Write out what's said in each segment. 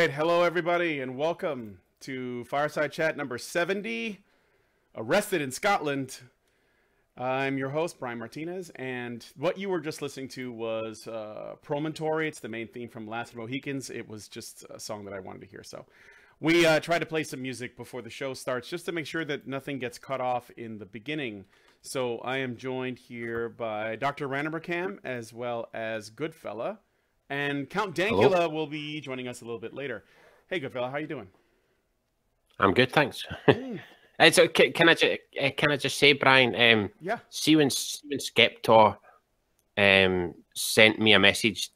right, hello everybody, and welcome to Fireside Chat number 70, Arrested in Scotland. I'm your host, Brian Martinez, and what you were just listening to was Promontory. It's the main theme from Last of the Mohicans. It was just a song that I wanted to hear, so we try to play some music before the show starts, just to make sure that nothing gets cut off in the beginning. So I am joined here by DrRandomerCam, as well as 6oodfella. And Count Dankula will be joining us a little bit later. Hey, 6oodfella, how you doing? I'm good, thanks. So can I just say, Brian? Yeah. See when Skeptor sent me a message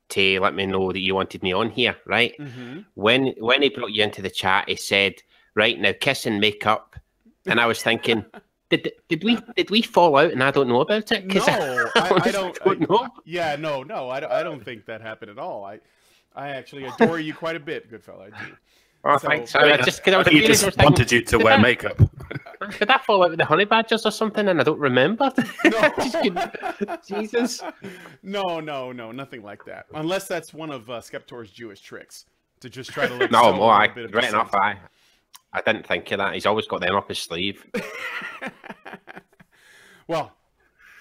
to let me know that you wanted me on here, right? Mm-hmm. When he brought you into the chat, he said, "Right now, kiss and make up," and I was thinking. Did we fall out and I don't know about it? No, I don't know. Yeah, no, I don't think that happened at all. I actually adore you quite a bit, 6oodfella. I do. Oh, So- thanks. I think he just wanted you to wear makeup. Did I fall out with the honey badgers or something and I don't remember? No. Jesus. No, nothing like that. Unless that's one of Skeptor's Jewish tricks to just try to look. No, so more. a bit of Right dissent. enough. I didn't think of that. He's always got them up his sleeve. Well,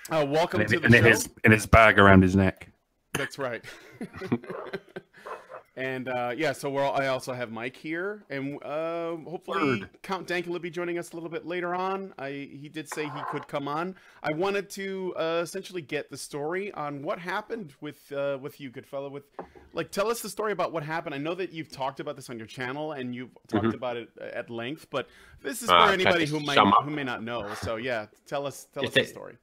welcome to the And show. in his bag around his neck. That's right. And yeah, so I also have Mike here, and hopefully Count Dankula will be joining us a little bit later on. He did say he could come on. I wanted to essentially get the story on what happened with you, 6oodfella. Tell us the story about what happened. I know that you've talked about this on your channel and you've talked about it at length, but this is for anybody who may not know. So yeah, tell us the story.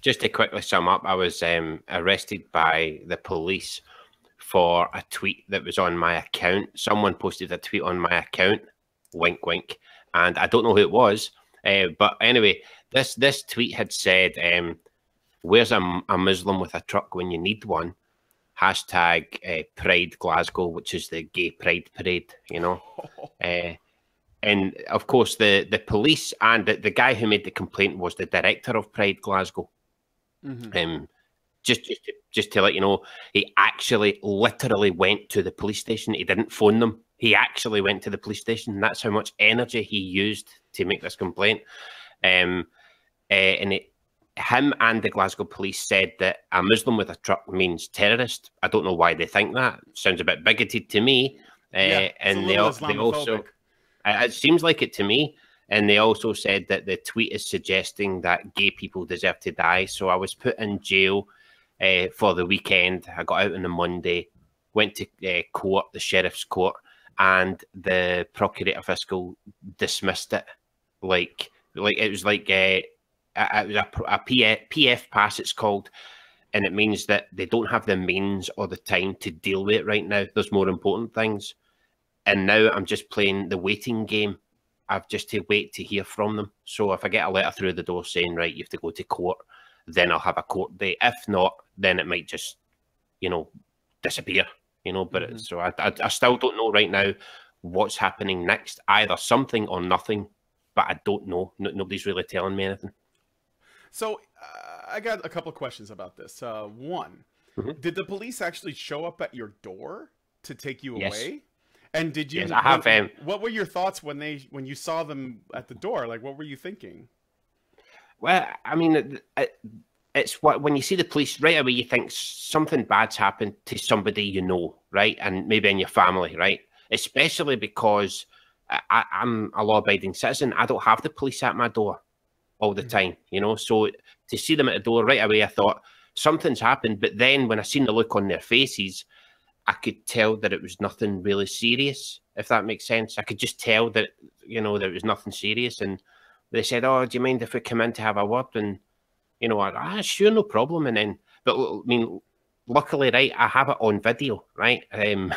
Just to quickly sum up, I was arrested by the police for a tweet that was on my account. Someone posted a tweet on my account, wink, wink, and I don't know who it was. But anyway, this tweet had said, "Where's a Muslim with a truck when you need one?" Hashtag Pride Glasgow, which is the gay pride parade, you know. And of course, the police and the guy who made the complaint was the director of Pride Glasgow. Mm-hmm. Just to let you know, he actually literally went to the police station. He didn't phone them. He actually went to the police station. That's how much energy he used to make this complaint. Him and the Glasgow police said that a Muslim with a truck means terrorist. I don't know why they think that. Sounds a bit bigoted to me. And they also, it seems like it to me. And they also said that the tweet is suggesting that gay people deserve to die. So I was put in jail for the weekend. I got out on the Monday, went to court, the sheriff's court, and the procurator fiscal dismissed it. Like it was like it was a PF pass, it's called, and it means that they don't have the means or the time to deal with it right now. There's more important things, and now I'm just playing the waiting game. I've just to wait to hear from them. So if I get a letter through the door saying, right, you have to go to court, then I'll have a court date. If not, then it might just, disappear, But so I still don't know right now what's happening next. Either something or nothing, but I don't know. Nobody's really telling me anything. So I got a couple of questions about this. One, did the police actually show up at your door to take you away? And did you? Yes, I have. What were your thoughts when you saw them at the door? Like, what were you thinking? Well, I mean, it's when you see the police right away, you think something bad's happened to somebody you know, right? And maybe in your family, right? Especially because I'm a law-abiding citizen. I don't have the police at my door all the time, So to see them at the door right away, I thought something's happened. But then when I seen the look on their faces, I could tell that it was nothing really serious, if that makes sense. I could just tell that, that it was nothing serious. And they said, "Oh, do you mind if we come in to have a word?" And, sure, no problem. And then, but I mean, luckily, right, I have it on video, right? I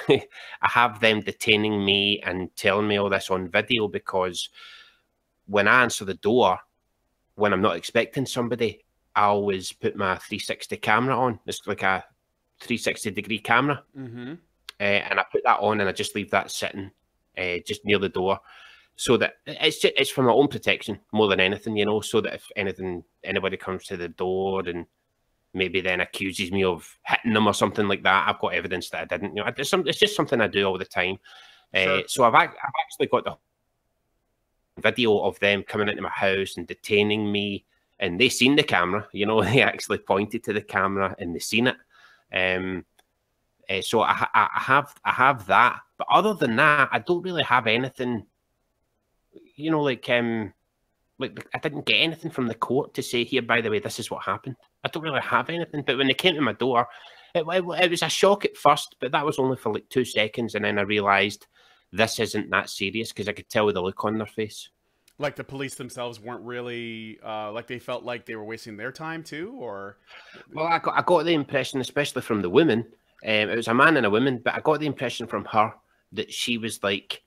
have them detaining me and telling me all this on video because when I answer the door, when I'm not expecting somebody, I always put my 360 camera on. It's like a 360-degree camera, and I put that on and I just leave that sitting just near the door, so that it's for my own protection more than anything, so that if anybody comes to the door and maybe then accuses me of hitting them or something like that. I've got evidence that I didn't. You know, it's just something I do all the time. Sure. So I've actually got the video of them coming into my house and detaining me, and they seen the camera. You know, they actually pointed to the camera and they seen it. So I have that, but other than that, I don't really have anything. You know, like I didn't get anything from the court to say, here, by the way, this is what happened. I don't really have anything. But when they came to my door, it was a shock at first, but that was only for like 2 seconds, and then I realised this isn't that serious because I could tell with the look on their face. Like the police themselves weren't really like they felt like they were wasting their time too, or? Well, I got the impression, especially from the woman. It was a man and a woman, but I got the impression from her that she was like,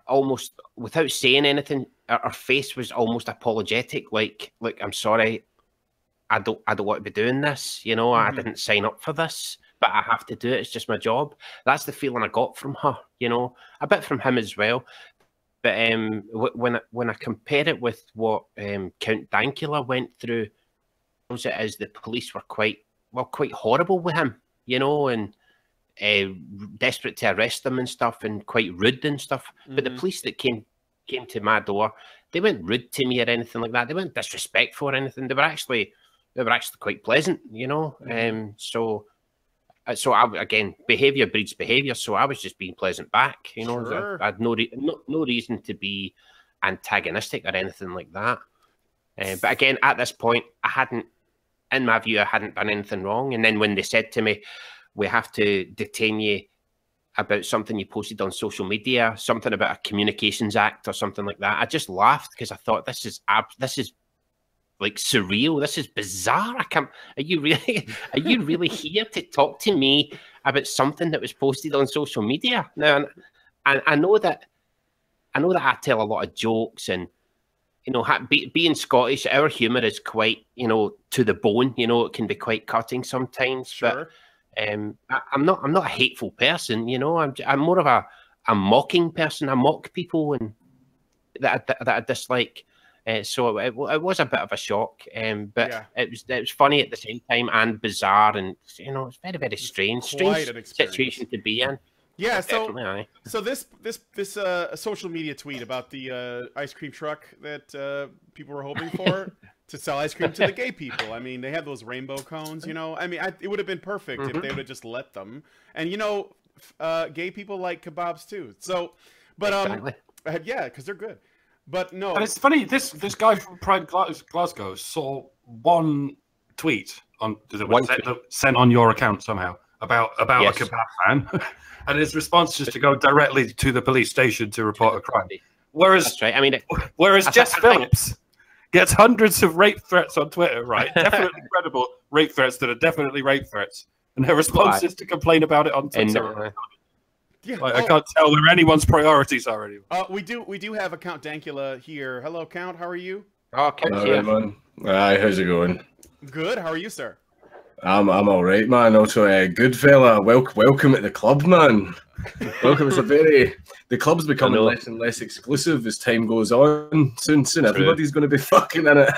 almost without saying anything, her face was almost apologetic, like I'm sorry, I don't want to be doing this. You know, I didn't sign up for this, but I have to do it. It's just my job. That's the feeling I got from her. You know, a bit from him as well. But when I compare it with what Count Dankula went through, it is the police were quite horrible with him. You know, and desperate to arrest them and stuff, and quite rude and stuff. But the police that came to my door, they weren't rude to me or anything like that. They weren't disrespectful or anything. They were actually quite pleasant, you know. So again, behaviour breeds behaviour. So I was just being pleasant back, you know. Sure. I had no reason to be antagonistic or anything like that. But again, at this point, in my view, I hadn't done anything wrong. And then when they said to me, we have to detain you about something you posted on social media, something about a Communications Act or something like that, I just laughed because I thought, this is like surreal. This is bizarre. Are you really here to talk to me about something that was posted on social media? Now, and I know that I tell a lot of jokes, and you know, being Scottish, our humour is quite, you know, to the bone. You know, it can be quite cutting sometimes. Sure. But I'm not a hateful person. You know, I'm more of a mocking person. I mock people and that I dislike. So it was a bit of a shock. But Yeah. it was funny at the same time and bizarre, and you know, it's very, very strange situation to be in. Yeah, Definitely, so this social media tweet about the ice cream truck that people were hoping for to sell ice cream to the gay people. I mean, they have those rainbow cones, you know. I mean, it would have been perfect if they would have just let them. And you know, gay people like kebabs too. So, but exactly. Yeah, because they're good. But no, And it's funny. This guy from Pride Glasgow saw one tweet on sent on your account somehow about Yes. a kebab fan. And his response is to go directly to the police station to report a crime. Whereas, That's right. I mean, Jess Phillips gets hundreds of rape threats on Twitter, right? Definitely credible rape threats that are definitely rape threats. And her response is to complain about it on Twitter. yeah, I can't tell where anyone's priorities are anymore. we do have a Count Dankula here. Hello, Count. How are you? oh, All right, man. Aye, how's it going? Good. How are you, sir? I'm all right, man. Also, good fella. Welcome at the club, man. Welcome. The club's becoming less and less exclusive as time goes on. Soon, everybody's going to be fucking in it.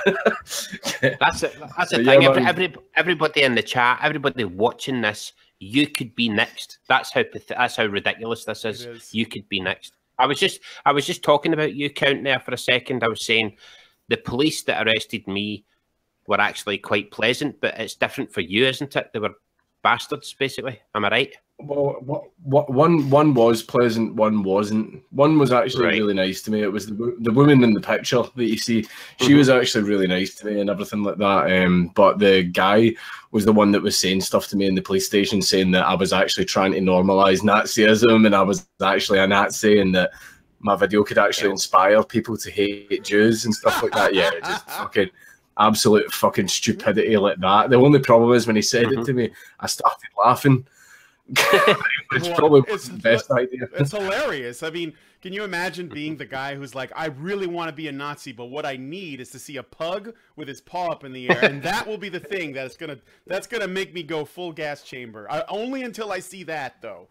That's it. That's the thing. Everybody in the chat, everybody watching this, you could be next. That's how ridiculous this is. You could be next. I was just talking about you, Count, there for a second. I was saying the police that arrested me were actually quite pleasant, but it's different for you, isn't it? They were bastards, basically. Am I right? Well, one was pleasant, one wasn't. One was actually really nice to me. It was the woman in the picture that you see. She was actually really nice to me and everything like that. But the guy was the one that was saying stuff to me in the police station, saying that I was actually trying to normalise Nazism and I was actually a Nazi, and that my video could actually inspire people to hate Jews and stuff like that. Yeah, just fucking absolute fucking stupidity like that. The only problem is when he said it to me, I started laughing. It's probably the best idea. It's hilarious. I mean, can you imagine being the guy who's like, I really want to be a Nazi, but what I need is to see a pug with his paw up in the air, and that will be the thing that's gonna make me go full gas chamber. Only until I see that, though.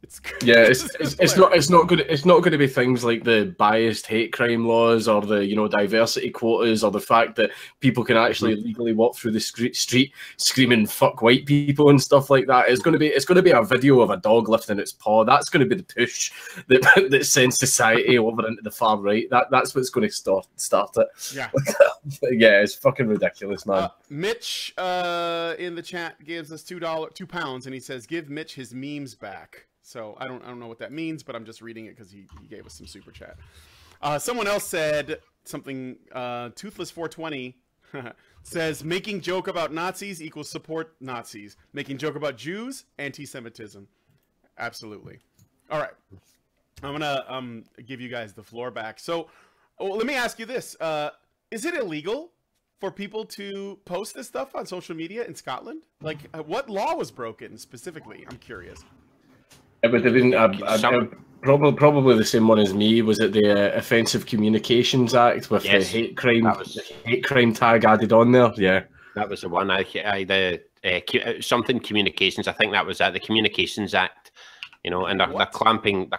It's not going to be things like the biased hate crime laws or the diversity quotas or the fact that people can actually legally walk through the street screaming "fuck white people" and stuff like that. It's going to be a video of a dog lifting its paw. That's going to be the push that sends society over into the far right. That's what's going to start it. Yeah, yeah, it's fucking ridiculous, man. Mitch in the chat gives us £2, and he says, "Give Mitch his memes back." So I don't know what that means, but I'm just reading it because he gave us some super chat. Someone else said something. Toothless420 says, "Making joke about Nazis equals support Nazis. Making joke about Jews, anti-Semitism." Absolutely. All right, I'm gonna give you guys the floor back. So let me ask you this: is it illegal for people to post this stuff on social media in Scotland? Like, what law was broken specifically? I'm curious. It would have been probably the same one as me. Was it the Offensive Communications Act with the hate crime tag added on there? Yeah, that was the one. Something communications. I think that was the Communications Act. And they're clamping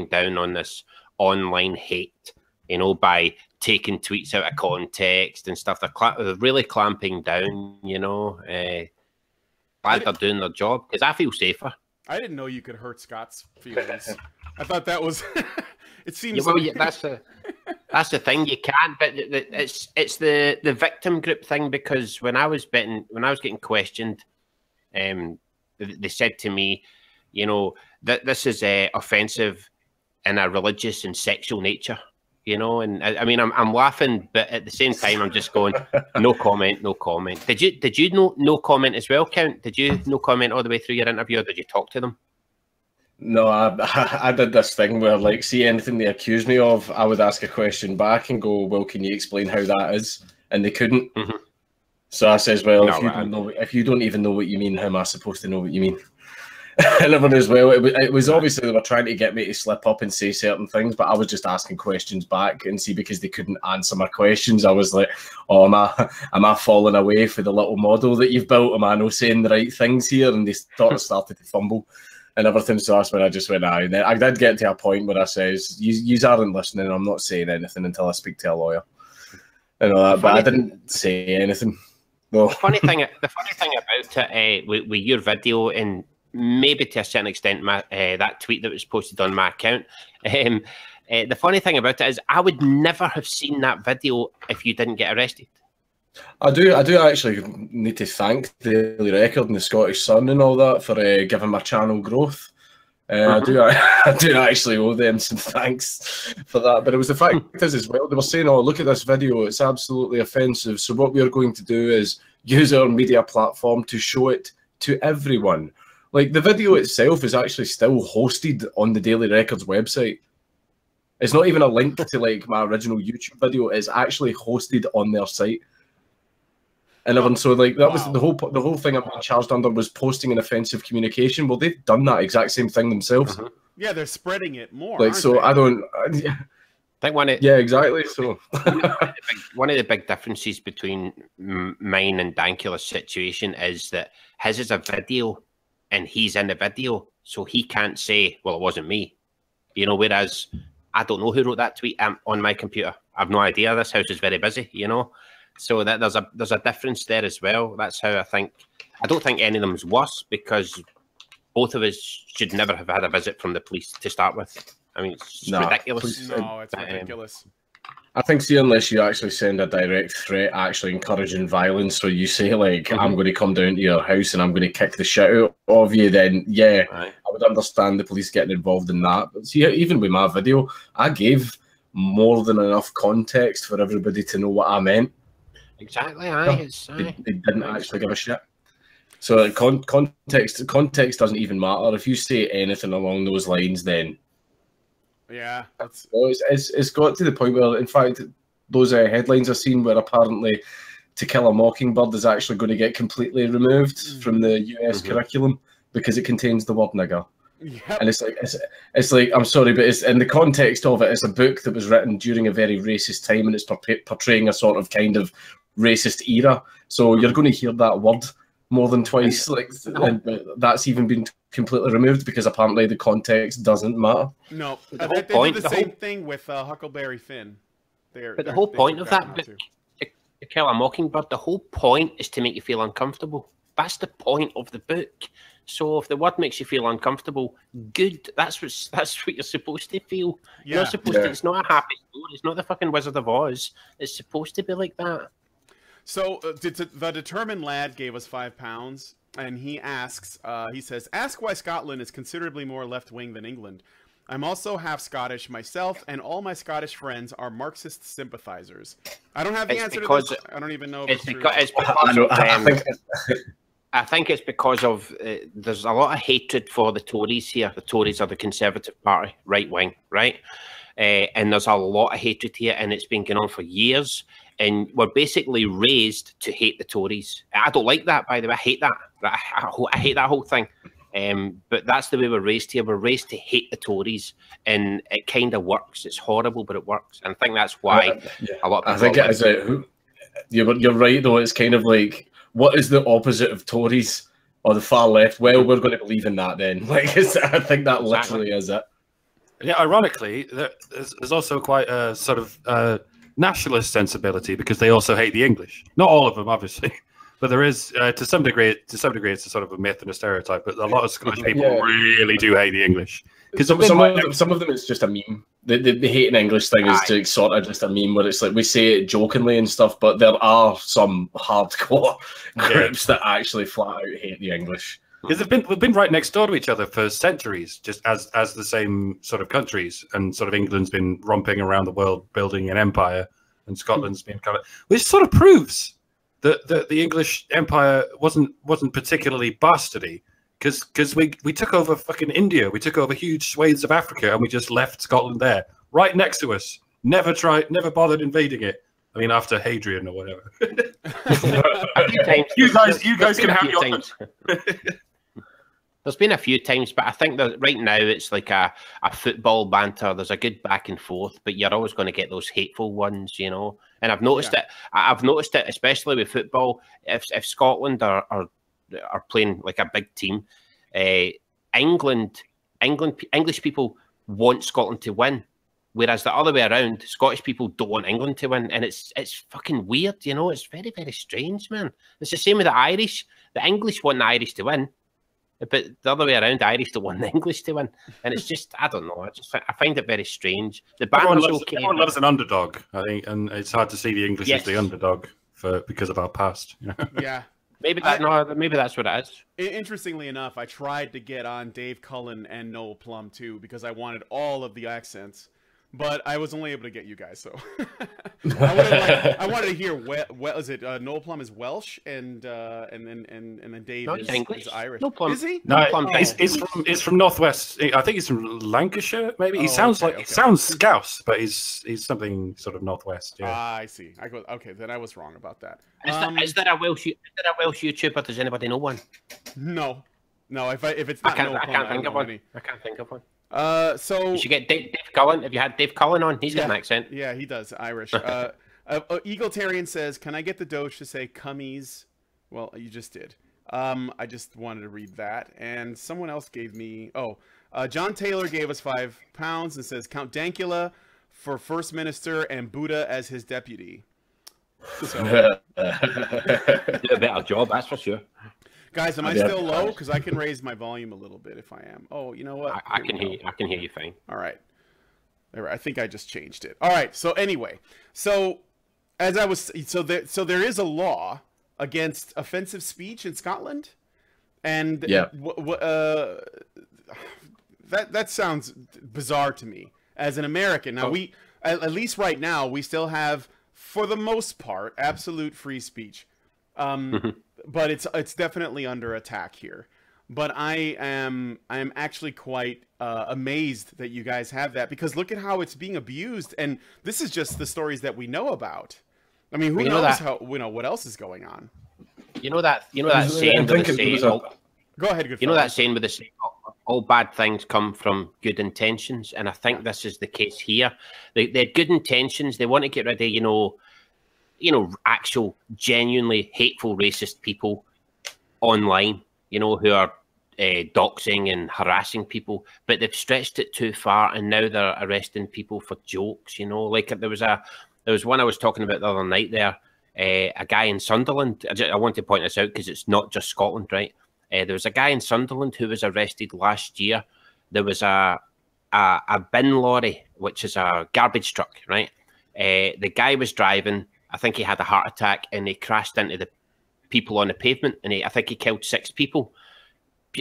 down on this online hate. By taking tweets out of context and stuff. They're really clamping down. Glad they're doing their job because I feel safer. I didn't know you could hurt Scott's feelings. I thought that was. It seems. That's the thing. You can't. But it's the victim group thing, because when I was getting questioned, they said to me, that this is offensive in a religious and sexual nature. And I mean, I'm laughing, but at the same time, I'm just going, no comment, no comment. Did you no comment as well, Count? Did you no comment all the way through your interview, or did you talk to them? No, I did this thing where, like, see anything they accused me of, I would ask a question back and go, well, can you explain how that is? And they couldn't. So I says, well, if you don't even know what you mean, how am I supposed to know what you mean? And everyone as well. It was obviously they were trying to get me to slip up and say certain things, but I was just asking questions back, and see, because they couldn't answer my questions, I was like, "Oh, am I falling away for the little model that you've built? Am I not saying the right things here?" And they sort of started to fumble and everything. So that's when I just went, "Aye." And I did get to a point where I says, "You aren't listening. I'm not saying anything until I speak to a lawyer." And all that, but I didn't say anything. No. The funny thing about it with your video, and maybe to a certain extent that tweet that was posted on my account, the funny thing about it is I would never have seen that video if you didn't get arrested. I do actually need to thank the Daily Record and the Scottish Sun and all that for giving my channel growth. I do actually owe them some thanks for that. But it was the fact as well, they were saying, "Oh, look at this video, it's absolutely offensive. So what we're going to do is use our media platform to show it to everyone." Like, the video itself is actually still hosted on the Daily Record's website. It's not even a link to, like, my original YouTube video. It's actually hosted on their site. And so, like, that was the whole thing I'm being charged under, was posting an offensive communication. Well, they've done that exact same thing themselves. Yeah, they're spreading it more. Like, so I don't. I think yeah, exactly. So one of the big differences between mine and Dankula's situation is that his is a video. And he's in the video, so he can't say, "Well, it wasn't me," whereas I don't know who wrote that tweet on my computer. I've no idea. This house is very busy, so that there's a difference there as well. That's how I think. I don't think any of them's worse, because both of us should never have had a visit from the police to start with. I mean, it's ridiculous. No, it's ridiculous. I think, see, unless you actually send a direct threat actually encouraging violence, so you say, like, I'm going to come down to your house and I'm going to kick the shit out of you, then yeah, I would understand the police getting involved in that. But see, even with my video, I gave more than enough context for everybody to know what I meant. Exactly, They didn't actually give a shit. So context doesn't even matter. If you say anything along those lines, then yeah, it's got to the point where, in fact, those headlines I've seen where apparently To Kill a Mockingbird is actually going to get completely removed from the US curriculum because it contains the word nigger. Yep. And it's like I'm sorry, but it's in the context of it, it's a book that was written during a very racist time, and it's portraying a sort of kind of racist era. So you're going to hear that word more than twice, but that's even been completely removed because apparently the context doesn't matter. No, The they whole did point- the same thing with Huckleberry Finn. But the whole point of that, To Kill a Mockingbird, the whole point is to make you feel uncomfortable. That's the point of the book. So if the word makes you feel uncomfortable, good. That's what you're supposed to feel. You're not supposed to. It's not a happy story. It's not the fucking Wizard of Oz. It's supposed to be like that. So the determined lad gave us £5, and he asks. He says, "Ask why Scotland is considerably more left-wing than England. I'm also half Scottish myself, and all my Scottish friends are Marxist sympathizers." I don't have the answer to this. I don't even know if it's true. I think it's because of there's a lot of hatred for the Tories here. The Tories are the Conservative Party, right wing, right? And there's a lot of hatred here, and it's been going on for years. And we're basically raised to hate the Tories. I don't like that, by the way. I hate that. I hate that whole thing. But that's the way we're raised here. We're raised to hate the Tories, and it kind of works. It's horrible, but it works. And I think that's why a lot of people... You're right, though. It's kind of like, what is the opposite of Tories or the far left? Well, we're going to believe in that then. Like, I think that literally is it. Yeah, ironically, there's also quite a sort of nationalist sensibility because they also hate the English. Not all of them, obviously. But there is, to some degree, it's a sort of a myth and a stereotype. But a lot of Scottish people really do hate the English. Because some of them, it's just a meme. The hating English thing is to sort of just a meme where it's like we say it jokingly and stuff, but there are some hardcore groups that actually flat out hate the English. Because we've been right next door to each other for centuries, just as the same sort of countries, and sort of England's been romping around the world building an empire, and Scotland's been kind of, which sort of proves that the English Empire wasn't particularly bastardy, because we took over fucking India, we took over huge swathes of Africa, and we just left Scotland there, right next to us. Never bothered invading it. I mean, after Hadrian or whatever. you guys can have your times. There's been a few times, but I think that right now it's like a football banter. There's a good back and forth, but you're always going to get those hateful ones, you know. And I've noticed it. I've noticed it, especially with football. If Scotland are playing like a big team, English people want Scotland to win, whereas the other way around, Scottish people don't want England to win, and it's fucking weird, you know. It's very, very strange, man. It's the same with the Irish. The English want the Irish to win, but the other way around, the Irish don't want the English to win, and it's just, I don't know. I find it very strange. The banter's okay. Everyone loves an underdog, I think, and it's hard to see the English as the underdog because of our past. You know? Yeah. Maybe that's what it is. Interestingly enough, I tried to get on Dave Cullen and Noel Plum too because I wanted all of the accents, but I was only able to get you guys. So I wanted to hear what is it? Noel Plum is Welsh, and then Dave is Irish. No Plum. Is he? No, he's from Northwest. I think he's from Lancashire. Maybe he sounds sounds Scouse, but he's something sort of Northwest. Yeah. I see. Okay, then I was wrong about that. Is there a Welsh YouTuber? Does anybody know one? No. If it's not, I can't think of one. I can't think of one. So you should get Dave Cullen. Have you had Dave Cullen on? He's got an accent. Yeah, he does. Irish. Egalitarian says, "Can I get the Doge to say cummies?" Well, you just did. I just wanted to read that, and someone else gave me. John Taylor gave us £5 and says, "Count Dankula for First Minister and Buddha as his deputy." So, did a better job, that's for sure. Guys, am I still low? Because I can raise my volume a little bit if I am. Oh, you know what? I can hear you. I can hear you fine. All right. I think I just changed it. All right. So anyway, there is a law against offensive speech in Scotland, and that sounds bizarre to me as an American. Now we, at least right now, we still have, for the most part, absolute free speech. But it's definitely under attack here. But I am actually quite amazed that you guys have that, because look at how it's being abused, and this is just the stories that we know about. I mean, who knows what else is going on? You know that saying with the saying. Go ahead, good. You know that saying with the saying, all bad things come from good intentions, and I think this is the case here. They had good intentions. They want to get rid of actual genuinely hateful racist people online, who are doxing and harassing people, but they've stretched it too far, and now they're arresting people for jokes. You know, like there was one I was talking about the other night. There, a guy in Sunderland. I want to point this out because it's not just Scotland, right? There was a guy in Sunderland who was arrested last year. There was a bin lorry, which is a garbage truck, right? The guy was driving. I think he had a heart attack, and he crashed into the people on the pavement, and I think he killed 6 people.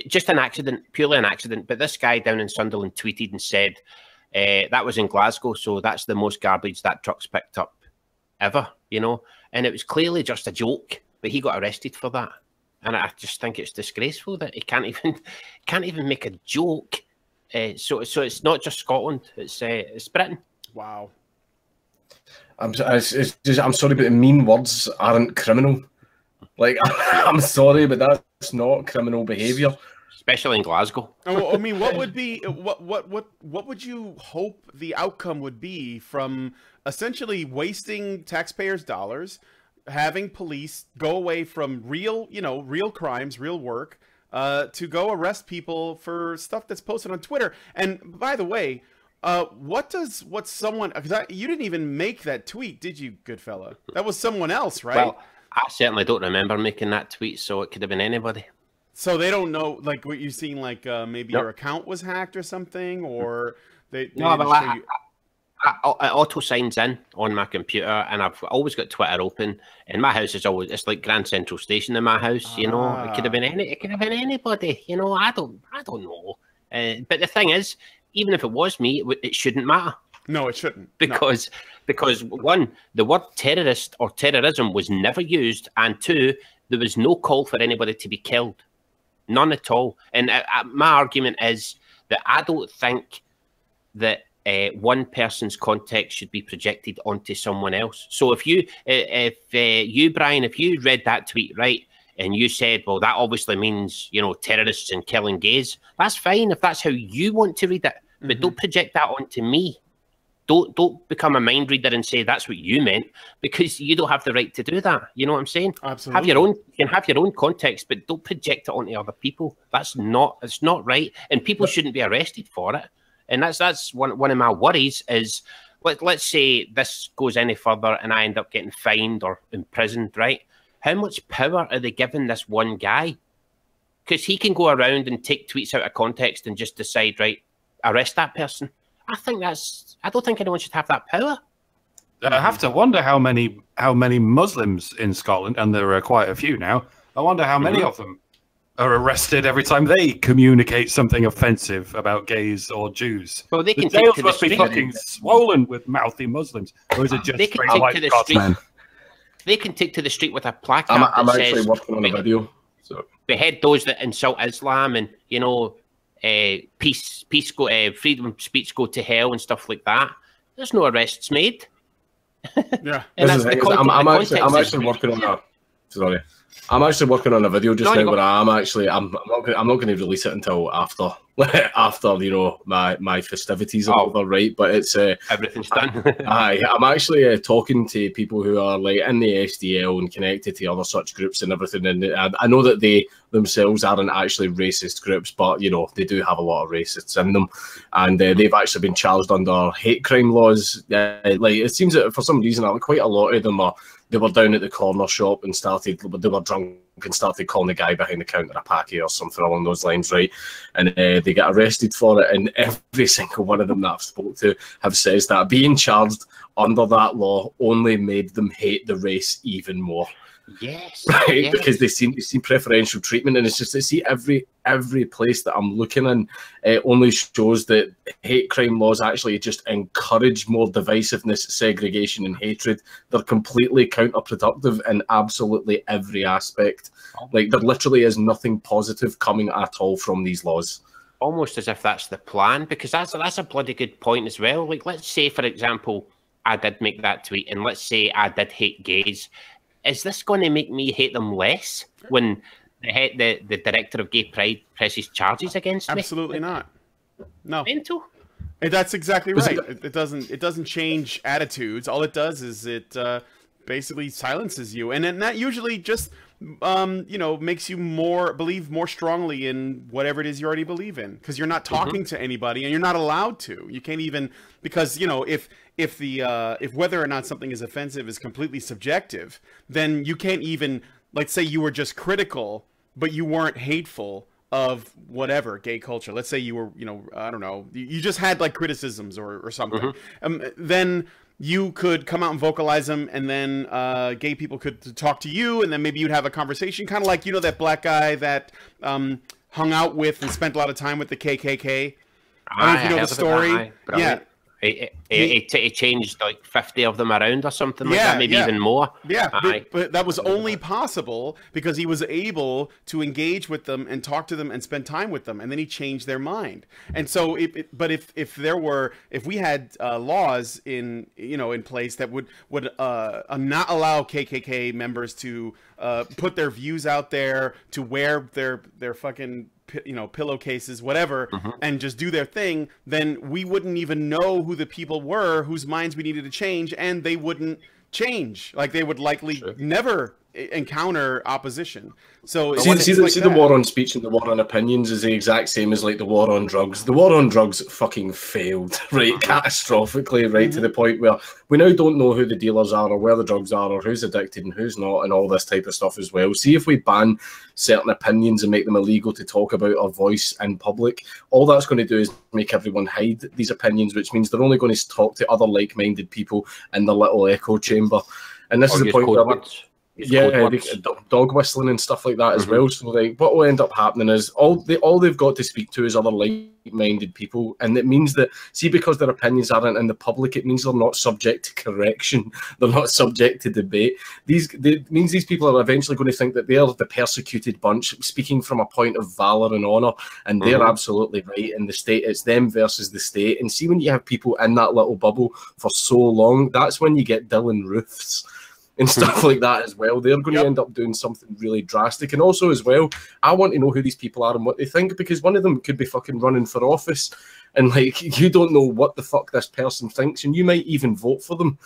Just an accident, purely an accident. But this guy down in Sunderland tweeted and said, that was in Glasgow, so that's the most garbage that truck's picked up ever, you know? And it was clearly just a joke, but he got arrested for that. And I just think it's disgraceful that he can't even make a joke. So it's not just Scotland, it's Britain. Wow. I'm sorry, but mean words aren't criminal. Like, I'm sorry, but that's not criminal behaviour. Especially in Glasgow. I mean, what would be what would you hope the outcome would be from essentially wasting taxpayers' dollars, having police go away from real crimes, real work, to go arrest people for stuff that's posted on Twitter? And by the way, because you didn't even make that tweet, did you, good fella? That was someone else, right? Well, I certainly don't remember making that tweet, so it could have been anybody. So they don't know, like, what you've seen, like maybe your account was hacked or something, or they no, but it auto signs in on my computer, and I've always got Twitter open. And my house is it's like Grand Central Station in my house. You know, it could have been anybody. You know, I don't know. But the thing is, even if it was me, it shouldn't matter. No, it shouldn't. Because one, the word terrorist or terrorism was never used, and 2, there was no call for anybody to be killed. None at all. And my argument is that I don't think that one person's context should be projected onto someone else. So if you, Brian, if you read that tweet, right, and you said, well, that obviously means, you know, terrorists and killing gays, that's fine if that's how you want to read it. But don't project that onto me. Don't become a mind reader and say that's what you meant, because you don't have the right to do that. You know what I'm saying? Absolutely. You can have your own context, but don't project it onto other people. It's not right, and people shouldn't be arrested for it. And that's one of my worries is, let's say this goes any further and I end up getting fined or imprisoned, right? How much power are they giving this one guy? Because he can go around and take tweets out of context and just decide, right, arrest that person. I don't think anyone should have that power. I have to wonder how many Muslims in Scotland, and there are quite a few now. I wonder how many of them are arrested every time they communicate something offensive about gays or Jews. Well, they can the take jails to the must be street. fucking swollen with mouthy Muslims. Or is it just They can take to the street. Man. They can take to the street with a placard I'm that actually says, working on a video. So behead those that insult Islam, and, you know, freedom of speech go to hell and stuff like that. There's no arrests made. Yeah. And I'm actually working on a. Sorry, I'm actually working on a video just now where I'm not going to release it until after you know my festivities are over, right? But it's everything's done. I'm actually talking to people who are like in the SDL and connected to other such groups and everything, and I know that they themselves aren't actually racist groups, but you know they do have a lot of racists in them, and they've actually been charged under hate crime laws. Like it seems that for some reason, quite a lot of them they were down at the corner shop and they were drunk and started calling the guy behind the counter a packy or something along those lines, right? And they get arrested for it, and every single one of them that I've spoke to have says that being charged under that law only made them hate the race even more. Yes, right, yes. Because they see preferential treatment, and it's just they see every place that I'm looking in, it only shows that hate crime laws actually just encourage more divisiveness, segregation, and hatred. They're completely counterproductive in absolutely every aspect. Like there literally is nothing positive coming at all from these laws. Almost as if that's the plan, because that's a bloody good point as well. Like, let's say, for example, I did make that tweet, and let's say I did hate gays. Is this going to make me hate them less when the director of Gay Pride presses charges against me? Absolutely not. No. Mental. And that's exactly right. It doesn't change attitudes. All it does is it basically silences you, and then that usually just you know, makes you believe more strongly in whatever it is you already believe in, because you're not talking to anybody and you're not allowed to. You can't even, because, you know, if whether or not something is offensive is completely subjective, then you can't even, let's say you were just critical, but you weren't hateful of whatever gay culture. Let's say you were, you know, I don't know, you just had like criticisms or something. Then you could come out and vocalize them, and then gay people could talk to you, and then maybe you'd have a conversation, kind of like, you know, that black guy that hung out with and spent a lot of time with the KKK. I don't know if you know the story. Yeah. He changed like 50 of them around or something like that, maybe even more. Yeah, but that was only possible because he was able to engage with them and talk to them and spend time with them, and then he changed their mind. And so, if we had laws in place that would not allow KKK members to put their views out there, to wear their fucking pillowcases, whatever, and just do their thing, then we wouldn't even know who the people were whose minds we needed to change, and they wouldn't change. Like, they would likely never encounter opposition. So see the war on speech and the war on opinions is the exact same as like the war on drugs. The war on drugs fucking failed, right? Catastrophically, right? To the point where we now don't know who the dealers are or where the drugs are or who's addicted and who's not, and all this type of stuff as well. See, if we ban certain opinions and make them illegal to talk about or voice in public, all that's going to do is make everyone hide these opinions, which means they're only going to talk to other like-minded people in the little echo chamber. And this is the point where dog whistling and stuff like that as well. So like, what will end up happening is all they've got to speak to is other like-minded people, and it means that, see, because their opinions aren't in the public, it means they're not subject to correction, they're not subject to debate. It means these people are eventually going to think that they're the persecuted bunch, speaking from a point of valor and honor, and they're absolutely right. In the state, it's them versus the state. And see, when you have people in that little bubble for so long, that's when you get Dylan Roofs and stuff like that as well. They're going to end up doing something really drastic. And also as well, I want to know who these people are and what they think, because one of them could be fucking running for office, and like, you don't know what the fuck this person thinks, and you might even vote for them.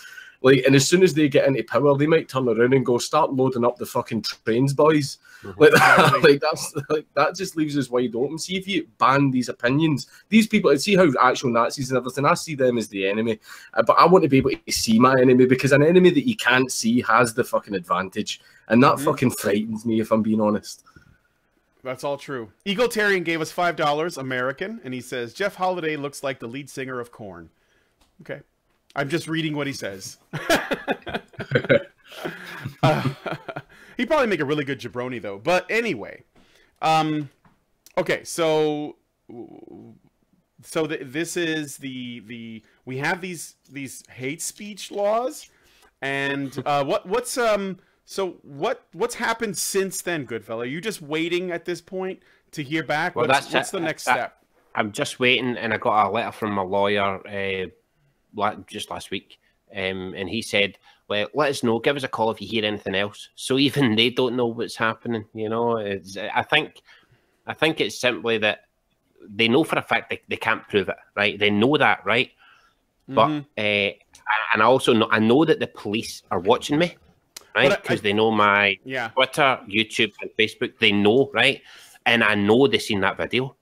Like, and as soon as they get into power, they might turn around and go, start loading up the fucking trains, boys. Like that, that just leaves us wide open. See, if you ban these opinions, these people, see how actual Nazis and everything, I see them as the enemy. But I want to be able to see my enemy, because an enemy that you can't see has the fucking advantage. And that fucking frightens me, if I'm being honest. That's all true. Egalitarian gave us $5 American, and he says, Jeff Holiday looks like the lead singer of Korn. Okay. I'm just reading what he says. He'd probably make a really good jabroni, though. But anyway, okay. So this is we have these hate speech laws, and what's happened since then, Goodfella? Are you just waiting at this point to hear back? Well, what's the next step? I'm just waiting, and I got a letter from my lawyer just last week, and he said, well, let us know, give us a call if you hear anything else. So even they don't know what's happening, you know. I think it's simply that they know for a fact they can't prove it, right? They know that, right? But and I also know that the police are watching me, right? Because they know my Twitter, YouTube, and Facebook. They know, right? And I know they've seen that video,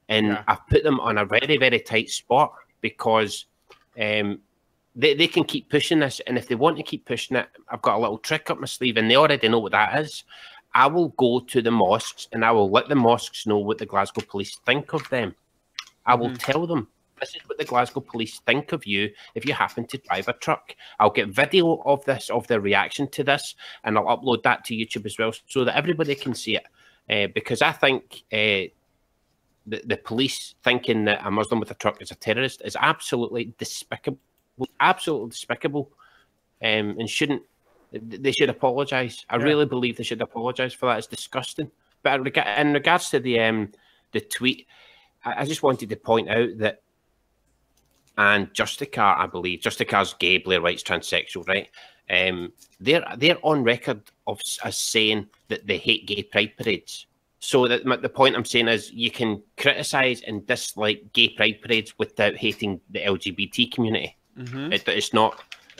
and I've put them on a very, very tight spot, because they can keep pushing this, and if they want to keep pushing it, I've got a little trick up my sleeve, and they already know what that is. I will go to the mosques, and I will let the mosques know what the Glasgow police think of them. I will tell them, this is what the Glasgow police think of you if you happen to drive a truck. I'll get video of this, of their reaction to this, and I'll upload that to YouTube as well, so that everybody can see it. Because I think the police thinking that a Muslim with a truck is a terrorist is absolutely despicable, and they should apologise. I really believe they should apologise for that. It's disgusting. But in regards to the tweet, I just wanted to point out that, and Justicar, I believe, Justicar's gay, Blair White's transsexual, right? They're on record as saying that they hate gay pride parades. So the point I'm saying is, you can criticise and dislike gay pride parades without hating the LGBT community. It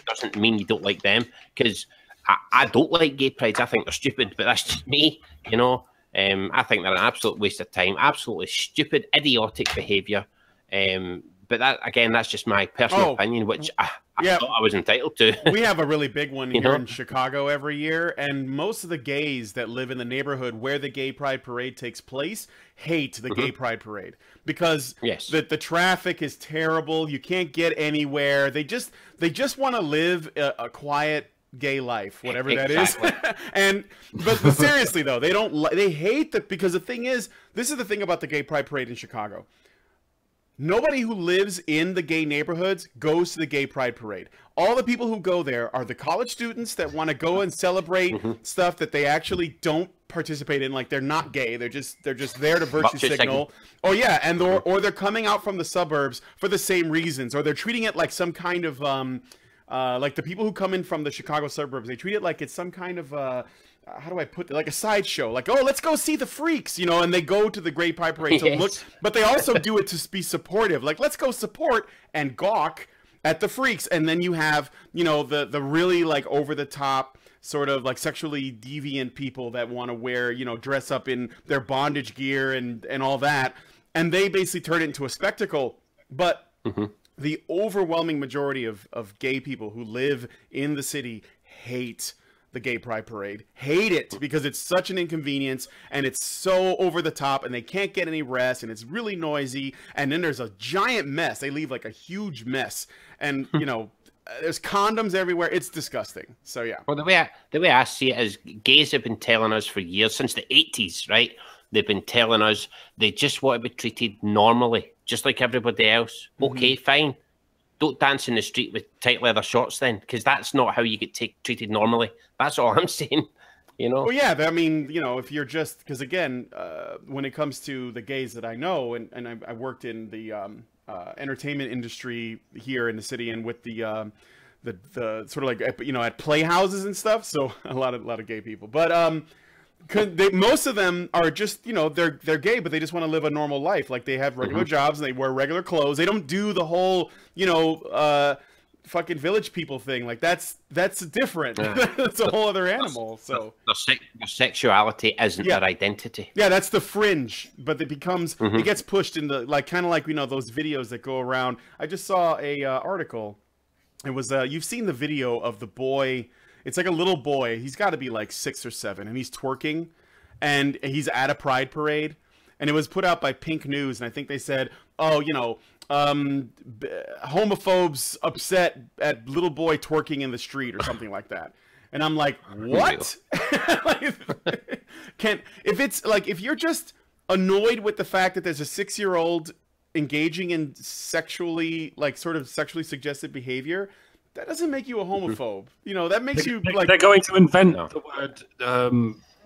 doesn't mean you don't like them, because I don't like gay prides. I think they're stupid, but that's just me, you know. I think they're an absolute waste of time, absolutely stupid, idiotic behaviour. But that, again, that's just my personal opinion, which I thought I was entitled to. We have a really big one here in Chicago every year, and most of the gays that live in the neighborhood where the gay pride parade takes place hate the gay pride parade because the traffic is terrible. You can't get anywhere. They just want to live a quiet gay life, whatever that is. but seriously though, they hate that, because the thing is, this is the thing about the gay pride parade in Chicago. Nobody who lives in the gay neighborhoods goes to the gay pride parade. All the people who go there are the college students that want to go and celebrate stuff that they actually don't participate in. Like, they're not gay. They're just there to virtue signal. Oh yeah, and or they're coming out from the suburbs for the same reasons, or they're treating it like some kind of like the people who come in from the Chicago suburbs, they treat it like it's some kind of how do I put it? Like a sideshow, like, oh, let's go see the freaks, you know, and they go to the gay pride parade to look, but they also do it to be supportive. Like, let's go support and gawk at the freaks. And then you have, you know, the really like over the top sort of like sexually deviant people that want to wear, you know, dress up in their bondage gear and all that. And they basically turn it into a spectacle. But the overwhelming majority of gay people who live in the city hate the gay pride parade, hate it, because it's such an inconvenience and it's so over the top and they can't get any rest and it's really noisy, and then there's a giant mess. They leave like a huge mess, and you know, there's condoms everywhere. It's disgusting. So yeah. Well, the way I see it is, gays have been telling us for years, since the 80s, right? They've been telling us they just want to be treated normally, just like everybody else. Okay, fine. Don't dance in the street with tight leather shorts then, because that's not how you get treated normally. That's all I'm saying, you know? Well, yeah, I mean, you know, if you're just, because again, when it comes to the gays that I know, and I worked in the entertainment industry here in the city, and with the sort of like, you know, at playhouses and stuff, so a lot of gay people. But most of them are just, you know, they're gay, but they just want to live a normal life. Like, they have regular jobs and they wear regular clothes. They don't do the whole, you know, fucking village people thing. Like, that's different. That's a whole other animal. So their sexuality isn't their identity. Yeah, that's the fringe, but it becomes it gets pushed into, like, kind of like, you know, those videos that go around. I just saw a article. It was you've seen the video of the boy. It's like a little boy. He's got to be like 6 or 7, and he's twerking, and he's at a pride parade, and it was put out by Pink News, and I think they said, oh, you know, homophobes upset at little boy twerking in the street or something like that. And I'm like, what? If you're just annoyed with the fact that there's a 6-year-old engaging in sexually suggestive behavior, that doesn't make you a homophobe. You know, that makes you like... They're going to invent the word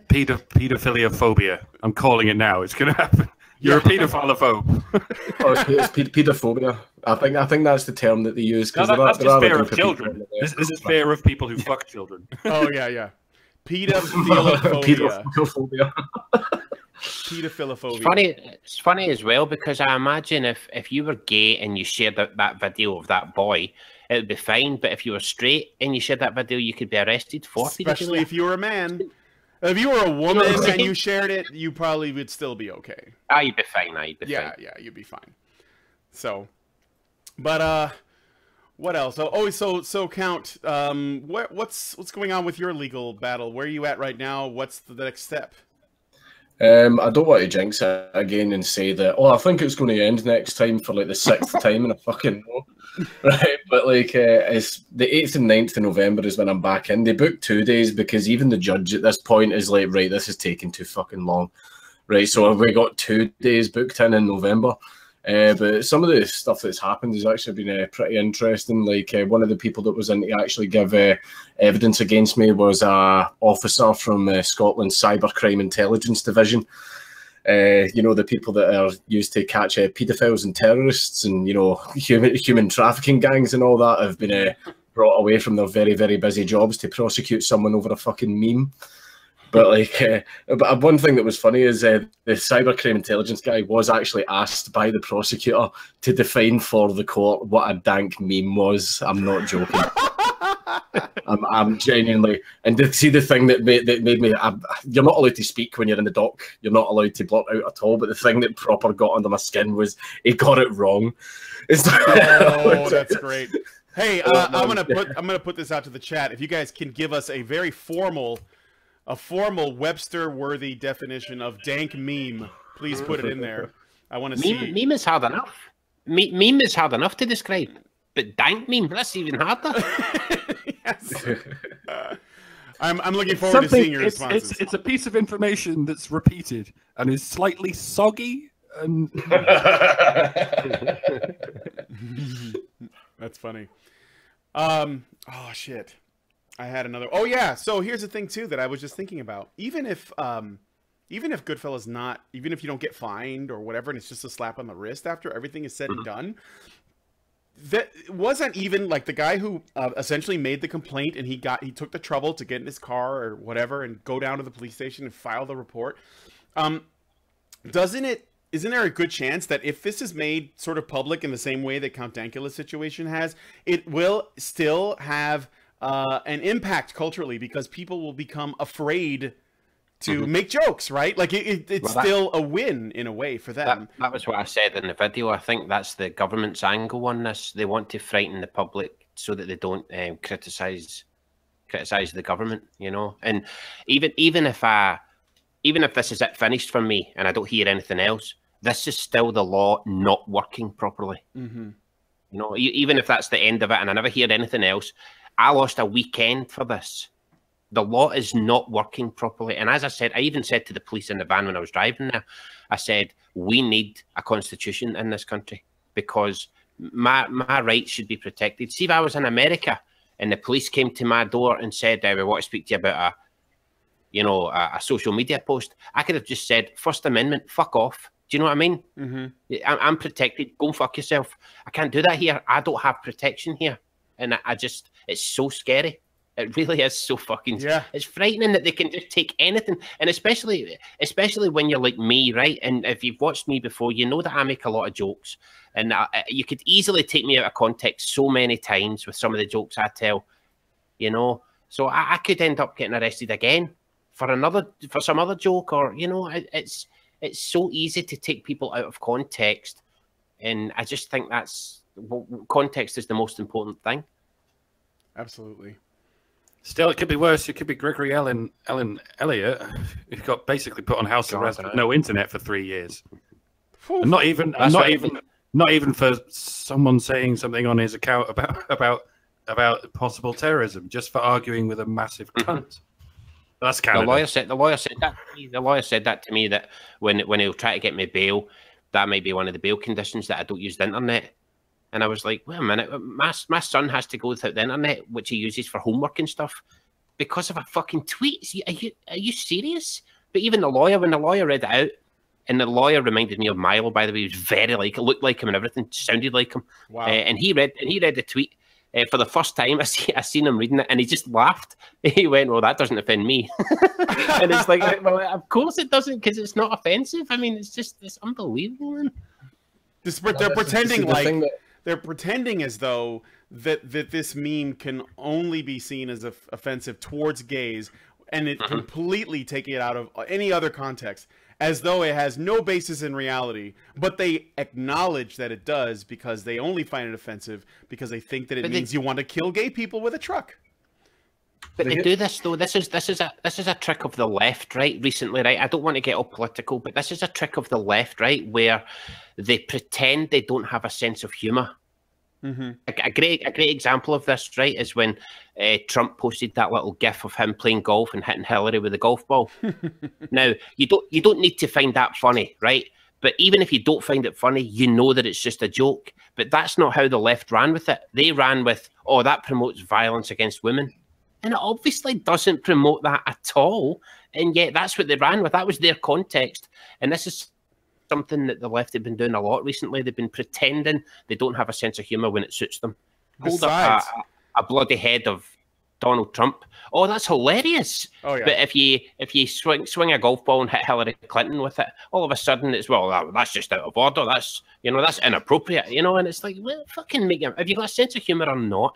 pedophilia phobia. I'm calling it now. It's going to happen. You're a pedophilophobe. It's pedophobia. I think that's the term that they use. No, that's just fear of children. This is fear of people who fuck children. Oh, yeah. Pedophilophobia. Pedophilophobia. It's funny as well, because I imagine if you were gay and you shared that video of that boy, it would be fine. But if you were straight and you shared that video, you could be arrested for pedophilia. Especially if you were a man. If you were a woman and you shared it, you probably would still be okay. You'd be fine. Yeah, you'd be fine. So, but what else? So Count, what's going on with your legal battle? Where are you at right now? What's the next step? I don't want to jinx it again and say that, I think it's going to end next time for like the 6th time in a fucking row. Right, but like it's the 8th and 9th of November is when I'm back in. They booked 2 days because even the judge at this point is like, right, this is taking too fucking long. Right, so we got 2 days booked in November. But some of the stuff that's happened has actually been pretty interesting. Like one of the people that was in to actually give evidence against me was a officer from Scotland's Cybercrime Intelligence Division. You know, the people that are used to catch paedophiles and terrorists and, you know, human trafficking gangs and all that have been brought away from their very, very busy jobs to prosecute someone over a fucking meme. But like, but one thing that was funny is the cybercrime intelligence guy was actually asked by the prosecutor to define for the court what a dank meme was. I'm not joking. I'm genuinely, and to see the thing that made me, you're not allowed to speak when you're in the dock. You're not allowed to blurt out at all. But the thing that proper got under my skin was he got it wrong. Oh, that's great. Hey, I'm gonna put this out to the chat. If you guys can give us a very formal Webster-worthy definition of dank meme, please put it in there. I want to see. Meme is hard enough. Meme is hard enough to describe, but dank meme, that's even harder. Yes. I'm looking forward to seeing your responses. It's a piece of information that's repeated and is slightly soggy. And that's funny. Oh shit. I had another. Oh yeah. So here's the thing too that I was just thinking about. Even if Goodfellas not, even if you don't get fined or whatever, and it's just a slap on the wrist after everything is said and done, that wasn't even like the guy who essentially made the complaint and he took the trouble to get in his car or whatever and go down to the police station and file the report. Isn't there a good chance that if this is made sort of public in the same way that Count Dankula's situation has, it will still have an impact culturally because people will become afraid to make jokes, right? Like it's still a win in a way for them. That was what I said in the video. I think that's the government's angle on this. They want to frighten the public so that they don't criticize the government, you know. And even if this is it finished for me and I don't hear anything else, this is still the law not working properly. You know, even if that's the end of it and I never hear anything else, I lost a weekend for this. The law is not working properly. And as I said, I even said to the police in the van when I was driving there, I said, we need a constitution in this country because my rights should be protected. See, if I was in America and the police came to my door and said, we want to speak to you about a social media post, I could have just said, First Amendment, fuck off. Do you know what I mean? I'm protected. Go and fuck yourself. I can't do that here. I don't have protection here. And it's so scary. It really is so fucking. Yeah. It's frightening that they can just take anything, and especially when you're like me, right? And if you've watched me before, you know that I make a lot of jokes, and you could easily take me out of context so many times with some of the jokes I tell, you know. So I could end up getting arrested again for some other joke, or you know, it's so easy to take people out of context, and I just think context is the most important thing. Absolutely. Still, it could be worse. It could be Gregory Allen Elliott, who got basically put on house arrest with no internet for 3 years. And not even for someone saying something on his account about possible terrorism, just for arguing with a massive cunt. That's Canada. The lawyer said that to me that when he'll try to get me bail, that might be one of the bail conditions that I don't use the internet. And I was like, wait a minute, my son has to go without the internet, which he uses for homework and stuff, because of a fucking tweet. Are you serious? But even the lawyer, when the lawyer read it out, and the lawyer reminded me of Milo, by the way, he was very like, looked like him and everything, sounded like him. Wow. And he read the tweet for the first time. I seen him reading it, and he just laughed. He went, well, that doesn't offend me. And it's like, well, of course it doesn't, because it's not offensive. I mean, it's unbelievable, man. They're pretending as though that this meme can only be seen as offensive towards gays, and it completely taking it out of any other context, as though it has no basis in reality. But they acknowledge that it does because they only find it offensive because they think that it means you want to kill gay people with a truck. But they do this though. This is a trick of the left, right? Recently, right? I don't want to get all political, but this is a trick of the left, right? Where they pretend they don't have a sense of humor. A great example of this, right, is when Trump posted that little GIF of him playing golf and hitting Hillary with a golf ball. Now, you don't need to find that funny, right? But even if you don't find it funny, you know that it's just a joke. But that's not how the left ran with it. They ran with, oh, that promotes violence against women. And it obviously doesn't promote that at all. And yet that's what they ran with. That was their context. And this is something that the left have been doing a lot recently. They've been pretending they don't have a sense of humour when it suits them. Hold up a bloody head of Donald Trump. Oh, that's hilarious. Oh, yeah. But if you swing a golf ball and hit Hillary Clinton with it, all of a sudden it's, well, that's just out of order. That's inappropriate, you know. And it's like, well, fucking make it. Have you got a sense of humour or not?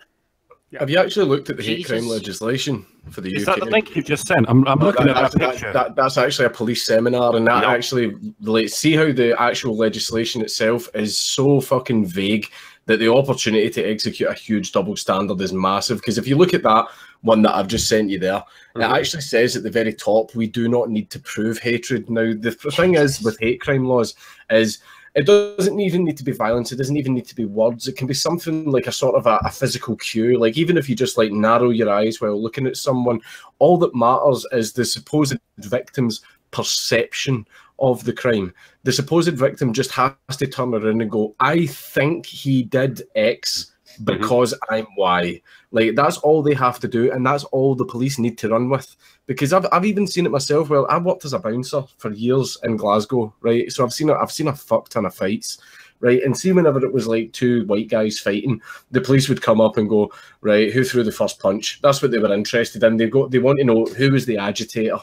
Have you actually looked at the hate Jesus. crime legislation for the Is UK? that the link you've just sent? I'm looking at that picture. That's actually a police seminar, and that actually relates. See how the actual legislation itself is so fucking vague that the opportunity to execute a huge double standard is massive. Because if you look at that one that I've just sent you there, it actually says at the very top, we do not need to prove hatred. Now, the thing is with hate crime laws is it doesn't even need to be violence. It doesn't even need to be words. It can be something like a sort of a physical cue. Like even if you just like narrow your eyes while looking at someone, all that matters is the supposed victim's perception of the crime. The supposed victim just has to turn around and go, I think he did X because I'm Y. Like that's all they have to do, and that's all the police need to run with. Because I've even seen it myself. Well, I worked as a bouncer for years in Glasgow, right? So I've seen a fuck ton of fights, right? And see, whenever it was like two white guys fighting, the police would come up and go, right, who threw the first punch? That's what they were interested in. They want to know who was the agitator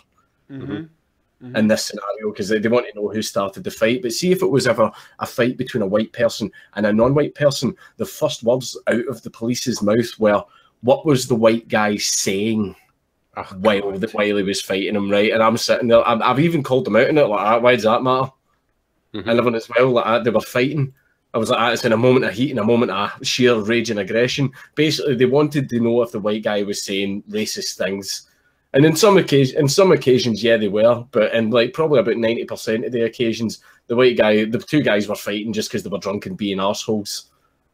in this scenario, because they want to know who started the fight. But see, if it was ever a fight between a white person and a non-white person, the first words out of the police's mouth were, "What was the white guy saying?" While he was fighting him, right? And I'm sitting there. I've even called them out in it, like, why does that matter? And everyone as well, like, they were fighting. I was like, it's in a moment of heat and a moment of sheer rage and aggression. Basically, they wanted to know if the white guy was saying racist things. And in some occasions, yeah, they were. But in like probably about 90% of the occasions, the two guys were fighting just because they were drunk and being arseholes.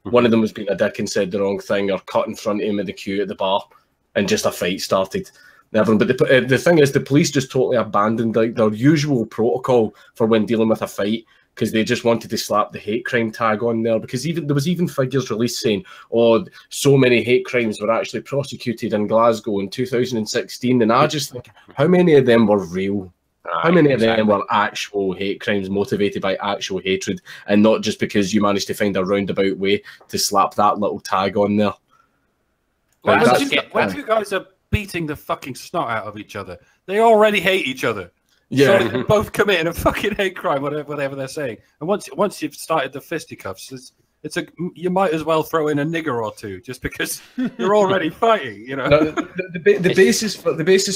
One of them was being a dick and said the wrong thing or cut in front of him at the queue at the bar, and just a fight started. But the thing is, the police just totally abandoned like their usual protocol for when dealing with a fight, because they just wanted to slap the hate crime tag on there. Because there was even figures released saying, oh, so many hate crimes were actually prosecuted in Glasgow in 2016. And I just think, how many of them were real? How many of them were actual hate crimes motivated by actual hatred, and not just because you managed to find a roundabout way to slap that little tag on there? When two guys are beating the fucking snot out of each other, they already hate each other. Yeah, so they're both committing a fucking hate crime, whatever they're saying. And once you've started the fisticuffs, you might as well throw in a nigger or two, just because you're already fighting. You know, the basis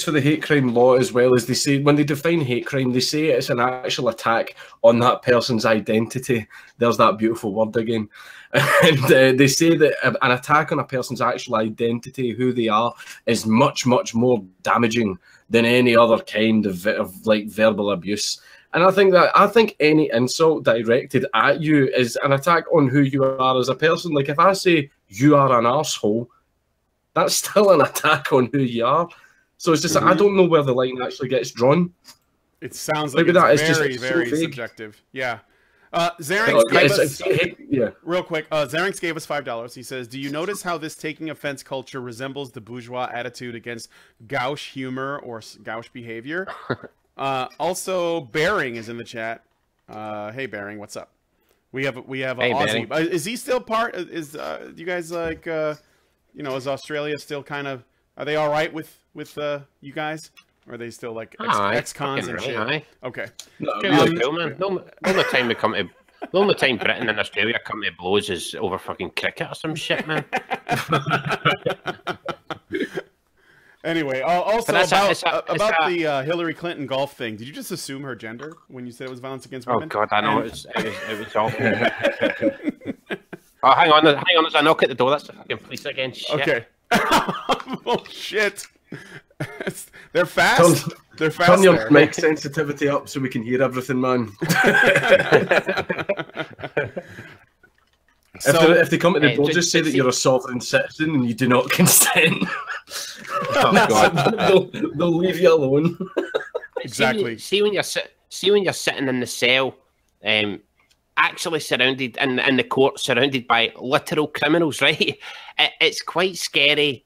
for the hate crime law as well is, they say when they define hate crime, they say it's an actual attack on that person's identity. There's that beautiful word again. And they say that an attack on a person's actual identity, who they are, is much, much more damaging than any other kind of like verbal abuse. And I think any insult directed at you is an attack on who you are as a person. Like if I say you are an arsehole, that's still an attack on who you are. So it's just I don't know where the line actually gets drawn. It sounds like it's very subjective. Yeah. Zarinx gave us, real quick, Zarinx gave us $5. He says, do you notice how this taking offense culture resembles the bourgeois attitude against gauche humor or gauche behavior? Also, Bearing is in the chat. Hey, Bearing, what's up? We have Aussie. Is he still part? Is you guys like, is Australia still kind of, are they all right with you guys? Or are they still like ex-cons and shit? Okay. The only time we come to, the only time Britain and Australia come to blows is over fucking cricket or some shit, man. Anyway, also about the Hillary Clinton golf thing. Did you just assume her gender when you said it was violence against women? Oh God, I know it was awful. Oh, hang on, there's a knock at the door. That's the fucking police again. Shit. Okay. Oh shit. They're fast. They're fast. Turn your mic sensitivity up so we can hear everything, man. If they come to the door, just say that you're a sovereign citizen and you do not consent. Oh God. They'll leave you alone. Exactly. See when you're sitting in the cell, actually surrounded in the court, surrounded by literal criminals, right? It's quite scary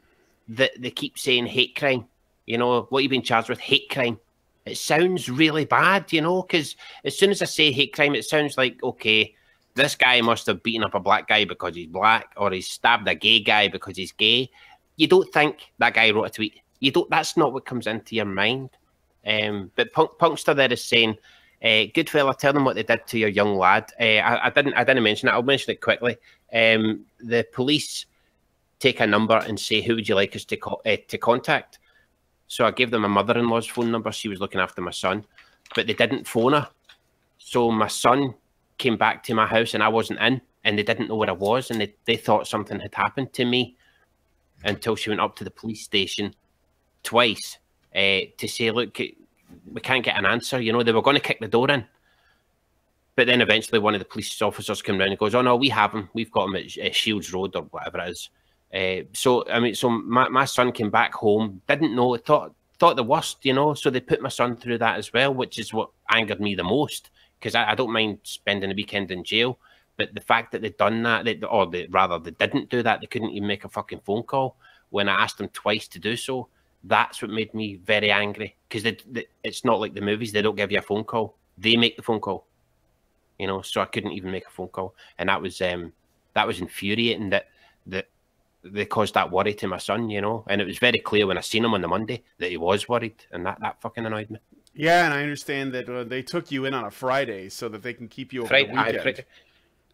that they keep saying hate crime. You know, what you've been charged with, hate crime. It sounds really bad, you know, because as soon as I say hate crime, it sounds like, okay, this guy must have beaten up a black guy because he's black, or he's stabbed a gay guy because he's gay. You don't think that guy wrote a tweet. You don't. That's not what comes into your mind. But Punkster there is saying, good fella, tell them what they did to your young lad. I didn't mention it. I'll mention it quickly. The police take a number and say, who would you like us to contact? So I gave them my mother-in-law's phone number. She was looking after my son, but they didn't phone her. So my son came back to my house and I wasn't in, and they didn't know where I was, and they thought something had happened to me until she went up to the police station twice to say, look, we can't get an answer. You know, they were going to kick the door in. But then eventually one of the police officers came round and goes, oh, no, we have him. We've got him at Shields Road or whatever it is. So my son came back home, didn't know, thought the worst, you know. So they put my son through that as well, which is what angered me the most, because I don't mind spending a weekend in jail. But the fact that they'd done that, they didn't do that, they couldn't even make a fucking phone call when I asked them twice to do so. That's what made me very angry, because it's not like the movies. They don't give you a phone call. They make the phone call. You know, so I couldn't even make a phone call, and that was infuriating that they caused that worry to my son, you know. And it was very clear when I seen him on the Monday that he was worried, and that fucking annoyed me. Yeah, and I understand that they took you in on a Friday so that they can keep you over the weekend.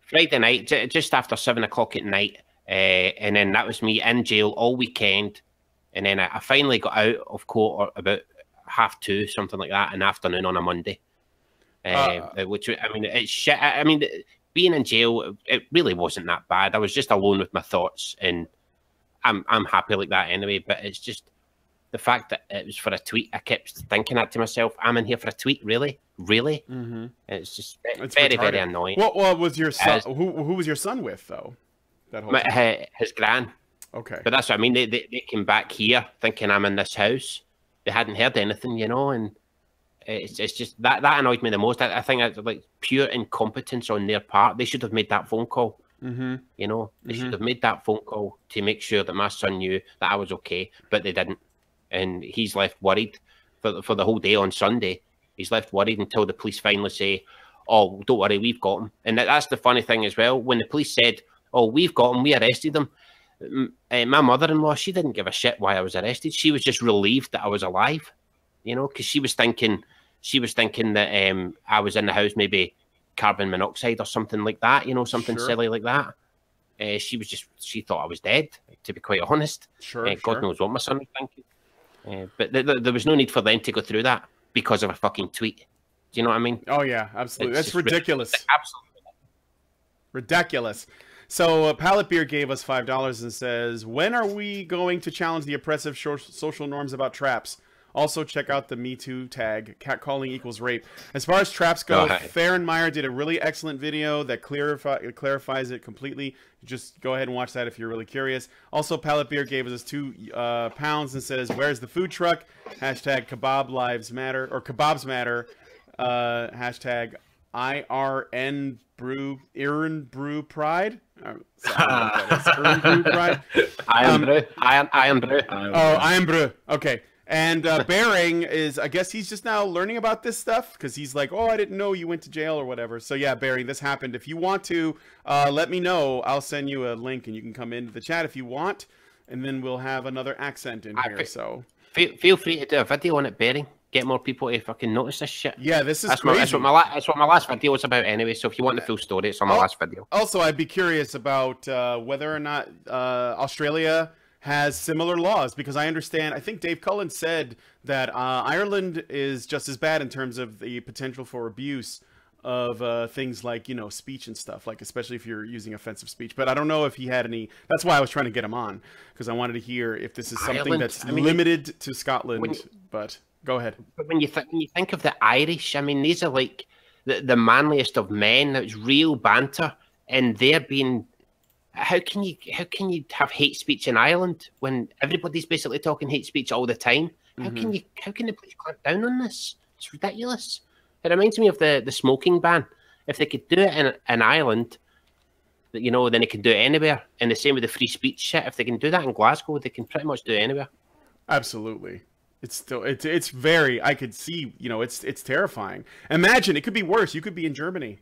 Friday night, just after 7 o'clock at night, and then that was me in jail all weekend, and then I finally got out of court about 2:30, something like that, in the afternoon on a Monday. Which, I mean, it's shit. I mean, being in jail, it really wasn't that bad. I was just alone with my thoughts, and I'm happy like that anyway. But it's just the fact that it was for a tweet. I kept thinking that to myself. I'm in here for a tweet, really? Mm-hmm. It's just very annoying. What was your son? Who was your son with though? That whole his gran. Okay, but that's what I mean. They came back here thinking I'm in this house. They hadn't heard anything, you know, and. It's just that annoyed me the most. I think it's like pure incompetence on their part. They should have made that phone call. Mm-hmm. You know, they should have made that phone call to make sure that my son knew that I was okay, but they didn't. And he's left worried for the whole day on Sunday. He's left worried until the police finally say, oh, don't worry, we've got him. And that's the funny thing as well. When the police said, oh, we've got him, we arrested him, my mother-in-law, she didn't give a shit why I was arrested. She was just relieved that I was alive, you know, because she was thinking that I was in the house, maybe carbon monoxide or something like that, you know, something silly like that. She thought I was dead, to be quite honest. God knows what my son was thinking. But there was no need for them to go through that because of a fucking tweet. Do you know what I mean? Oh, yeah, absolutely. That's ridiculous. Absolutely. Ridiculous. So Pallet Beer gave us $5 and says, when are we going to challenge the oppressive social norms about traps? Also, check out the Me Too tag. Catcalling equals rape. As far as traps go, Fahrenmeyer did a really excellent video that clarifies it completely. Just go ahead and watch that if you're really curious. Also, Pallet Beer gave us £2 and says, where's the food truck? Hashtag Kebab Lives Matter, or Kebabs Matter. Hashtag IRN Brew Pride. Iron Brew Pride. Iron Brew. Oh, Iron Brew. Okay. And Bering is, I guess he's just now learning about this stuff because he's like, oh, I didn't know you went to jail or whatever. So yeah, Bering, this happened. If you want to, let me know. I'll send you a link and you can come into the chat if you want. And then we'll have another accent in here. So feel free to do a video on it, Bering. Get more people to fucking notice this shit. Yeah, this is crazy. That's what my last video was about anyway. So if you want the full story, it's on my last video. Also, I'd be curious about whether or not Australia has similar laws, because I understand, I think Dave Cullen said that Ireland is just as bad in terms of the potential for abuse of things like, you know, speech and stuff, like especially if you're using offensive speech. But I don't know if he had any. That's why I was trying to get him on, because I wanted to hear if this is something that's limited to Scotland. But go ahead. But when you think of the Irish, I mean, these are like the manliest of men. It's real banter, and they're being. How can you have hate speech in Ireland when everybody's basically talking hate speech all the time? How can the police clamp down on this? It's ridiculous. It reminds me of the smoking ban. If they could do it in Ireland, you know, then they can do it anywhere. And the same with the free speech shit. If they can do that in Glasgow, they can pretty much do it anywhere. Absolutely. It's still it's very. I could see. You know, it's terrifying. Imagine it could be worse. You could be in Germany.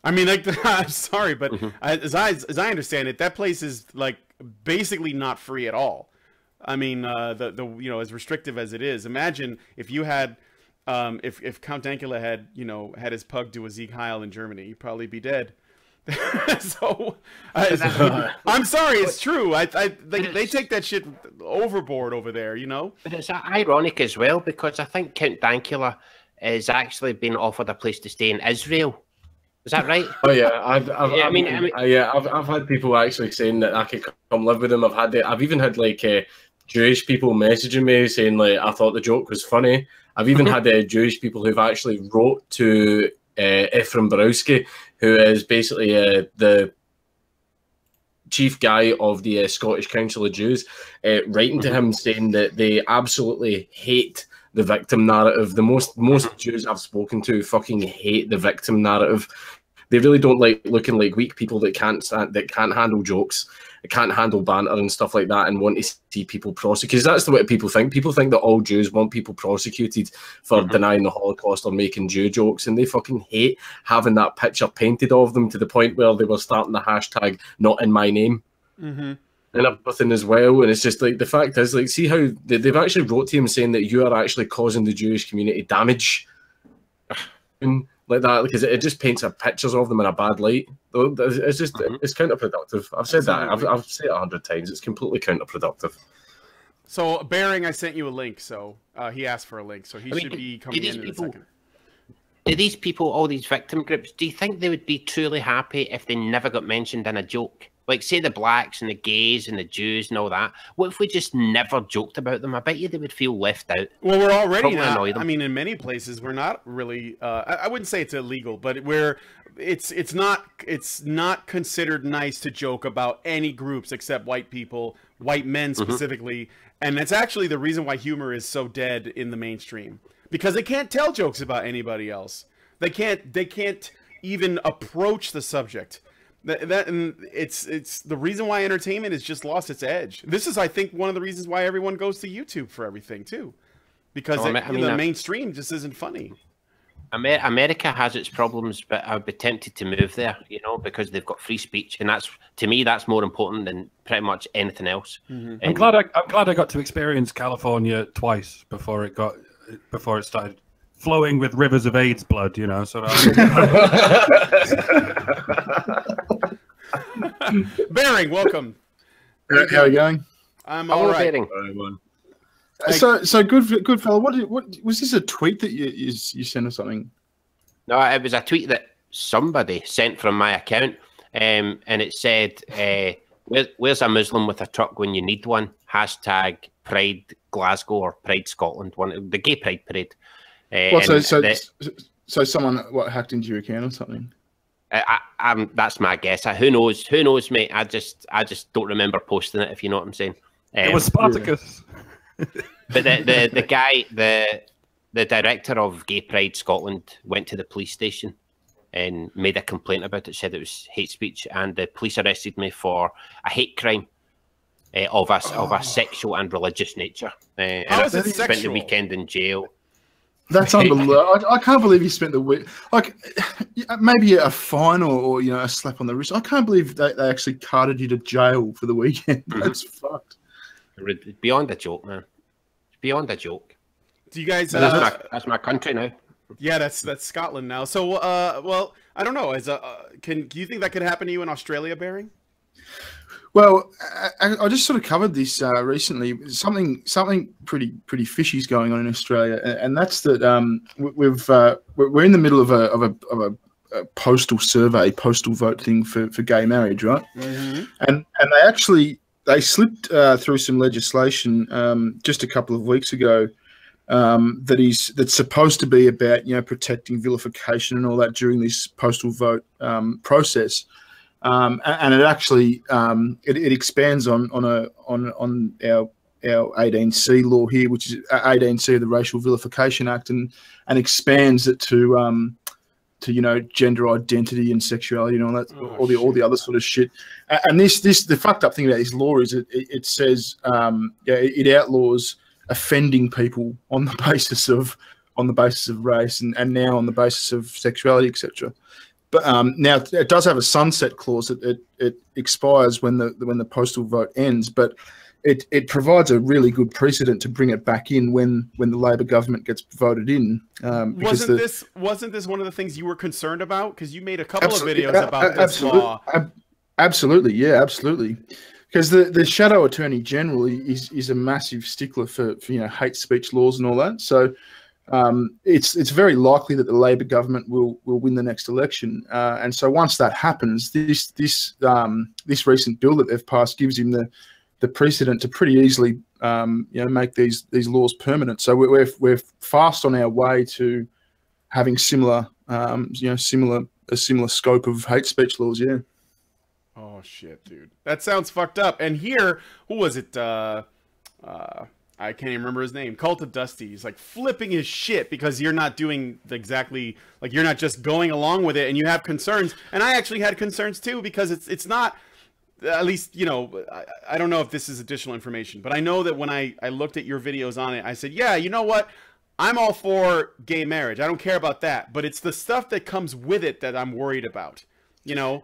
I mean, like, I'm sorry, but as I understand it, that place is like basically not free at all. I mean, you know, as restrictive as it is. Imagine if you had, if Count Dankula had, you know, had his pug do a Sieg Heil in Germany, you'd probably be dead. So I'm sorry, it's true. They take that shit overboard over there, you know. But it's ironic as well, because I think Count Dankula is actually being offered a place to stay in Israel. Is that right? Oh yeah, I've had people actually saying that I could come live with them. I've even had like Jewish people messaging me saying like I thought the joke was funny. I've even had Jewish people who've actually wrote to Ephraim Borowski, who is basically the chief guy of the Scottish Council of Jews, writing to him saying that they absolutely hate the victim narrative. The most Jews I've spoken to fucking hate the victim narrative. They really don't like looking like weak people that can't handle jokes, that can't handle banter and stuff like that, and want to see people prosecuted. That's the way people think. People think that all Jews want people prosecuted for denying the Holocaust or making Jew jokes, and they fucking hate having that picture painted of them to the point where they were starting the hashtag "Not in my name." And everything as well. And it's just like, the fact is, like, see how they've actually wrote to him saying that you are actually causing the Jewish community damage, and like that, because it just paints pictures of them in a bad light. It's just it's counterproductive. I've said that. I've said it 100 times. It's completely counterproductive. So Bearing, I sent you a link. So he asked for a link, so he should be coming in a second. Do these people, all these victim groups, do you think they would be truly happy if they never got mentioned in a joke? Like, say the blacks and the gays and the Jews and all that. What if we just never joked about them? I bet you they would feel left out. Well, we're already not. I mean, in many places, we're not really. I wouldn't say it's illegal, but it's not considered nice to joke about any groups except white people, white men specifically, and that's actually the reason why humor is so dead in the mainstream, because they can't tell jokes about anybody else. They can't even approach the subject. And it's the reason why entertainment has just lost its edge. This is, I think, one of the reasons why everyone goes to YouTube for everything too, because the mainstream just isn't funny. America has its problems, but I'd be tempted to move there, you know, because they've got free speech, and that's, to me, that's more important than pretty much anything else. I'm glad I got to experience California twice before it started flowing with rivers of AIDS blood, you know. So Bearing, welcome. How are you going? I'm all right. So good fella. What was this, a tweet that you sent or something? No, it was a tweet that somebody sent from my account, and it said, "Where's a Muslim with a truck when you need one?" Hashtag Pride Glasgow or Pride Scotland, the Gay Pride Parade. So someone hacked into your account or something? That's my guess. Who knows? Who knows, mate? I just don't remember posting it, if you know what I'm saying. It was Spartacus. But the guy, the director of Gay Pride Scotland, went to the police station and made a complaint about it. Said it was hate speech, and the police arrested me for a hate crime of a sexual and religious nature. How is it I spent the sexual? weekend in jail. That's unbelievable. I can't believe you spent the week, like, maybe a fine or you know, a slap on the wrist. I can't believe they actually carted you to jail for the weekend. That's fucked. Beyond a joke, man. It's beyond a joke. Do you guys? That's my country now. Yeah, that's Scotland now. So, well, I don't know. Do you think that could happen to you in Australia, Bearing? Well, I just sort of covered this recently. Something pretty fishy is going on in Australia, and that's that we're in the middle of a postal survey, postal vote thing for gay marriage, right? And they slipped through some legislation just a couple of weeks ago that's supposed to be about, you know, protecting vilification and all that during this postal vote process. And it actually it expands on our 18C law here, which is 18C of the Racial Vilification Act, and expands it to you know, gender identity and sexuality and all that, all the other sort of shit. And the fucked up thing about this law is it says it outlaws offending people on the basis of race and now on the basis of sexuality, etc. But now it does have a sunset clause that it expires when the postal vote ends. But it provides a really good precedent to bring it back in when the Labor government gets voted in. Wasn't this one of the things you were concerned about? Because you made a couple of videos about this law. Absolutely, yeah, absolutely. Because the shadow attorney general is a massive stickler for hate speech laws and all that. So it's very likely that the Labor government will win the next election. And so once that happens, this recent bill that they've passed gives him the precedent to pretty easily make these laws permanent. So we're fast on our way to having a similar scope of hate speech laws. Yeah. Oh shit, dude, that sounds fucked up. And here, who was it? I can't even remember his name. Cult of Dusty. He's like flipping his shit because you're not doing exactly like you're not just going along with it, and you have concerns. And I actually had concerns too because it's not. At least, I don't know if this is additional information, but I know that when I looked at your videos on it, I said, yeah, you know what? I'm all for gay marriage. I don't care about that, but it's the stuff that comes with it that I'm worried about.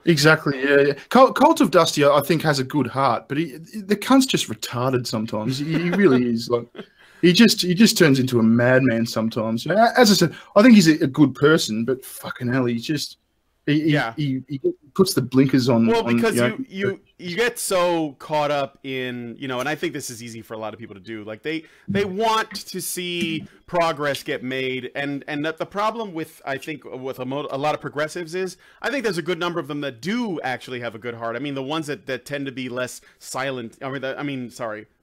Exactly. Yeah. Cult of Dusty, I think, has a good heart, but the cunt's just retarded sometimes. He really is. Like, he just turns into a madman sometimes. As I said, I think he's a good person, but fucking hell, he puts the blinkers on. Well, because you get so caught up in, and I think this is easy for a lot of people to do. Like they want to see progress get made, and the problem with I think with a lot of progressives is I think there's a good number of them that do actually have a good heart. I mean, the ones that tend to be less silent.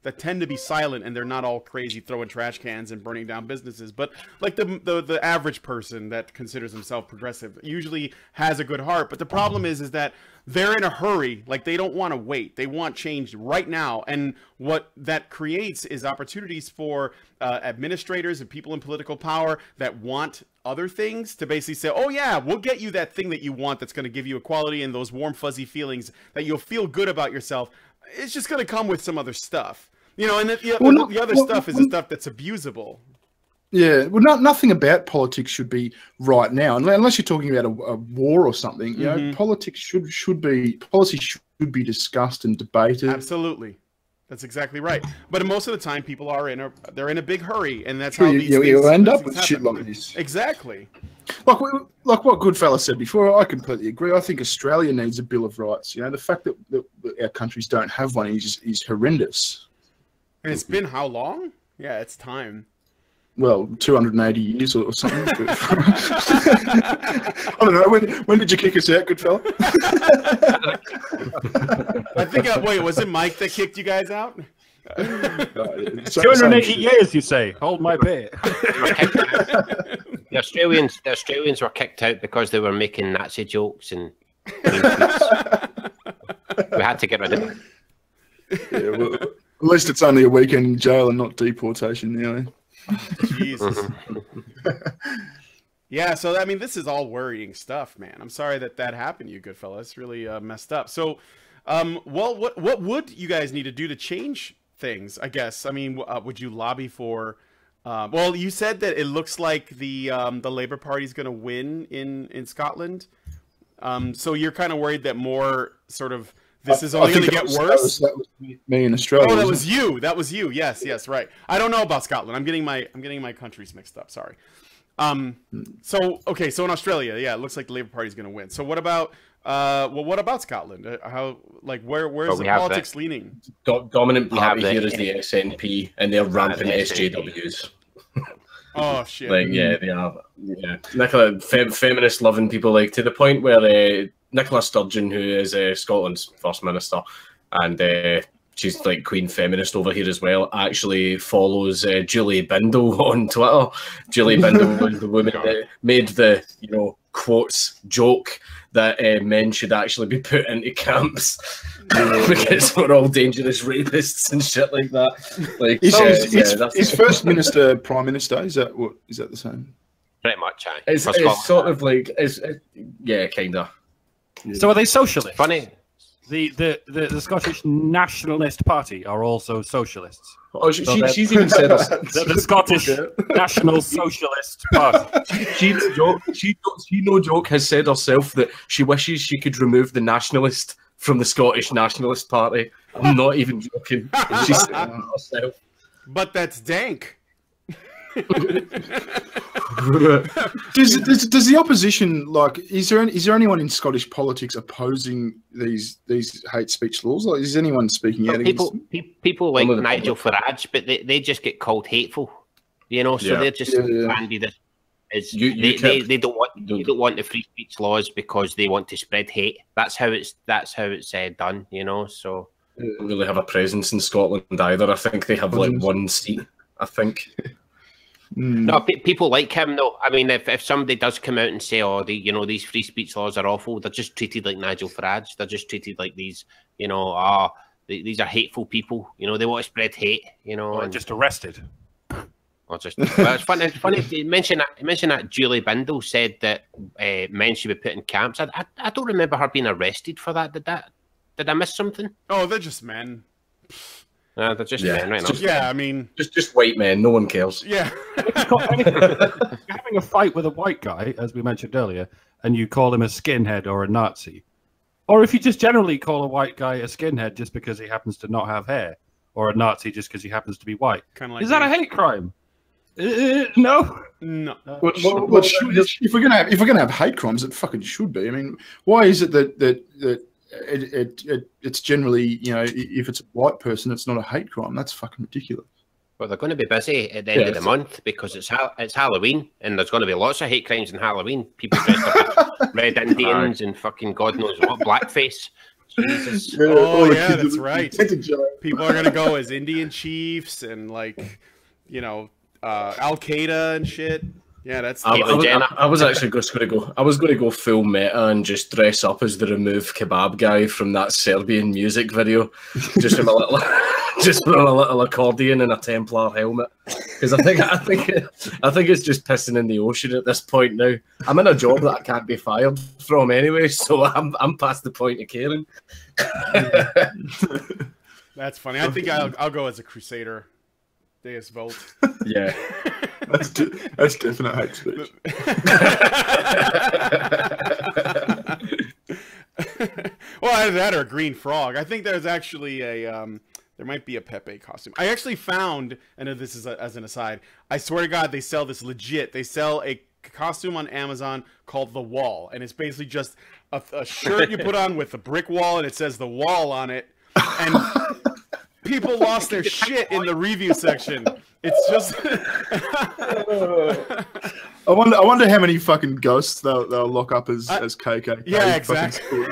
That tend to be silent and they're not all crazy throwing trash cans and burning down businesses. But like the average person that considers himself progressive usually has a good heart. But the problem is that they're in a hurry. Like they don't want to wait. They want change right now. And what that creates is opportunities for administrators and people in political power that want other things to basically say, oh yeah, we'll get you that thing that you want that's going to give you equality and those warm fuzzy feelings that you'll feel good about yourself. It's just going to come with some other stuff. And the other stuff is the stuff that's abusable. Yeah, well, nothing about politics should be right now, unless you're talking about a war or something. Politics policy should be discussed and debated. Absolutely, that's exactly right. But most of the time, people are in a big hurry, and that's how you end up with shit like this. Exactly. Like what Goodfella said before, I completely agree. I think Australia needs a Bill of Rights. The fact that our countries don't have one is horrendous. And it's been how long? Yeah, it's time. Well, 280 years or something. I don't know. When did you kick us out, Goodfella? I think, wait, was it Mike that kicked you guys out? 280 years, you say? Hold my beer. The Australians were kicked out because they were making Nazi jokes and we had to get rid of them. Yeah, well, at least it's only a weekend in jail and not deportation, Jesus. Yeah, so I mean, this is all worrying stuff, man. I'm sorry that happened to you, Goodfella. It's really messed up. So, well, what would you guys need to do to change things? I guess. I mean, would you lobby for? Well, you said that it looks like the Labour Party is going to win in Scotland. So you're kind of worried that more sort of. This is only going to get worse. That was me in Australia. Oh, that was you. That was you. Yes, right. I don't know about Scotland. I'm getting my countries mixed up. Sorry. So in Australia, yeah, it looks like the Labour Party is going to win. So what about what about Scotland? Where's the politics leaning? Dominant party here is the SNP, and they're rampant SJWs. Oh shit! They are. Yeah, Nicola, feminist loving people, to the point where Nicola Sturgeon, who is Scotland's First Minister, and she's like Queen Feminist over here as well, actually follows Julie Bindel on Twitter. Julie Bindel was the woman that made the quotes joke that men should actually be put into camps because we're all dangerous rapists and shit like that. Is First Minister Prime Minister? Is that the same? Pretty much, aye. It's sort of like kind of. Yeah. So are they socialists? Funny. The Scottish Nationalist Party are also socialists. Oh, she's even said the Scottish National Socialist Party. She no joke has said herself that she wishes she could remove the nationalist from the Scottish Nationalist Party I'm not even joking. She's saying that herself. But that's dank. Does the opposition like? Is there anyone in Scottish politics opposing these hate speech laws? Like, is anyone speaking out against them? People like Nigel Farage, but they just get called hateful, you know. So they're just branded as they don't want the free speech laws because they want to spread hate. That's how it's done, you know. So they don't really have a presence in Scotland either. I think they have like one seat. I think. No, people like him though. I mean, if somebody does come out and say, "Oh, these free speech laws are awful," they're just treated like Nigel Farage. They're just treated like these, these are hateful people. You know, they want to spread hate. You know, or just arrested. Or just well, it's funny. You mentioned that Julie Bindle said that men should be put in camps. I don't remember her being arrested for that. Did I miss something? Oh, they're just men. They're just men right now. Yeah, I mean... Just white men. No one cares. Yeah. You're having a fight with a white guy, as we mentioned earlier, and you call him a skinhead or a Nazi. Or if you just generally call a white guy a skinhead just because he happens to not have hair, or a Nazi just because he happens to be white. Kind of like is that a hate crime? No. Well, if we're gonna have hate crimes, it fucking should be. I mean, why is it that it's generally, if it's a white person, it's not a hate crime? That's fucking ridiculous. Well, they're going to be busy at the end of the month because it's Halloween, and there's going to be lots of hate crimes in Halloween. People dressed up as Red Indians and fucking God knows what, blackface. Jesus. Oh yeah, that's right. People are going to go as Indian chiefs and Al Qaeda and shit. Yeah, that's. I was actually just going to go. I was going to go full meta and just dress up as the Remove Kebab guy from that Serbian music video, just with a little accordion and a Templar helmet. Because I think it's just pissing in the ocean at this point now. I'm in a job that I can't be fired from anyway, so I'm past the point of caring. That's funny. I think I'll go as a Crusader. Deus Volt. Yeah. That's definite hate speech. Well, either that or a green frog. I think there's actually there might be a Pepe costume. I actually found, I know this is as an aside, I swear to God, they sell this legit. They sell a costume on Amazon called The Wall, and it's basically just a shirt you put on with a brick wall, and it says The Wall on it, and people lost their shit in the review section. It's just... I wonder how many fucking ghosts they'll lock up as KK. Yeah, exactly.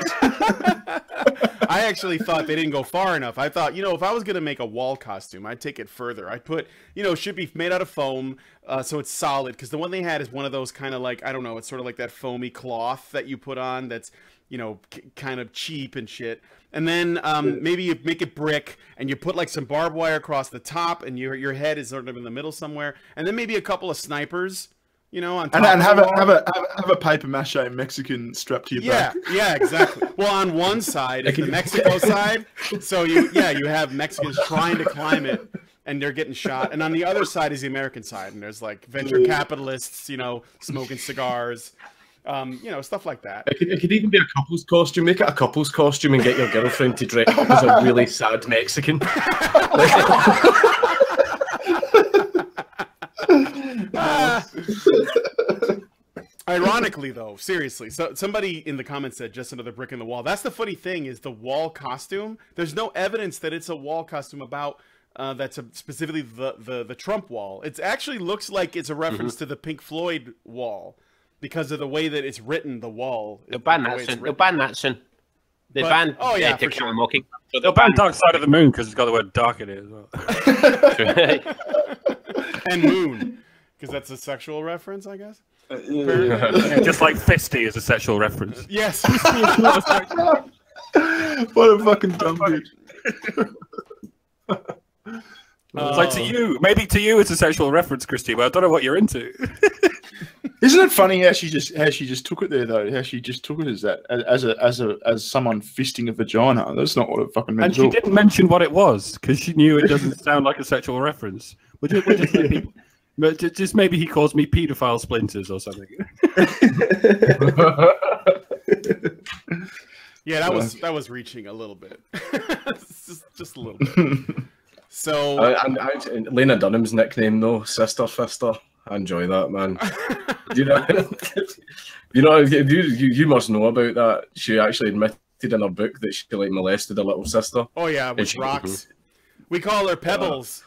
I actually thought they didn't go far enough. I thought, if I was going to make a wall costume, I'd take it further. I'd put, should be made out of foam, so it's solid. Because the one they had is one of those kind of like, I don't know, it's sort of like that foamy cloth that you put on that's, kind of cheap and shit. And then maybe you make it brick and you put like some barbed wire across the top and your head is sort of in the middle somewhere. And then maybe a couple of snipers, on top. And have a paper mache Mexican strapped to your back. Yeah, exactly. Well, on one side is the Mexico side. So you have Mexicans trying to climb it and they're getting shot. And on the other side is the American side. And there's like venture capitalists, smoking cigars. Stuff like that. It could even be a couple's costume. Make it a couple's costume and get your girlfriend to dress up as a really sad Mexican. Ironically, though, seriously, so somebody in the comments said just another brick in the wall. That's the funny thing is the wall costume. There's no evidence that it's a wall costume about that's specifically the Trump wall. It actually looks like it's a reference to the Pink Floyd wall. Because of the way that it's written, the wall. They'll ban that soon. They'll ban that soon. They banned for sure. Mocking. So they'll ban Dark Side of the Moon because it's got the word dark in it as well. And moon, because that's a sexual reference, I guess. Just like Fisty is a sexual reference. Yes. What a fucking dumb bitch. It's like to you, maybe to you it's a sexual reference, Christy, but I don't know what you're into. Isn't it funny how she just took it there though? How she just took it as that as someone fisting a vagina. That's not what it fucking meant. And she didn't mention what it was because she knew it doesn't sound like a sexual reference. Just maybe he calls me paedophile splinters or something. Yeah, that was reaching a little bit. just a little bit. So and Lena Dunham's nickname though, Sister Fister. I enjoy that, man. You must know about that. She actually admitted in her book that she like molested her little sister. Oh yeah, with rocks. We call her Pebbles.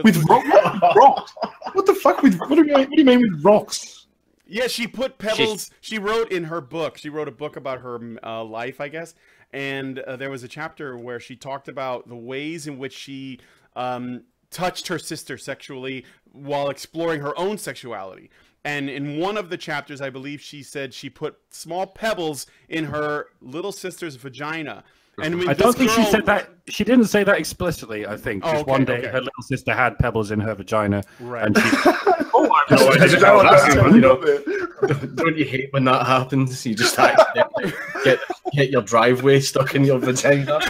With rocks? What the fuck? What do you mean with rocks? Yeah, she put pebbles. She wrote in her book. She wrote a book about her life, I guess. And there was a chapter where she talked about the ways in which she touched her sister sexually while exploring her own sexuality. And in one of the chapters, I believe she said she put small pebbles in her little sister's vagina. And I don't think she said that. She didn't say that explicitly. I think just one day her little sister had pebbles in her vagina, and she. Don't you hate when that happens? You just accidentally get your driveway stuck in your vagina.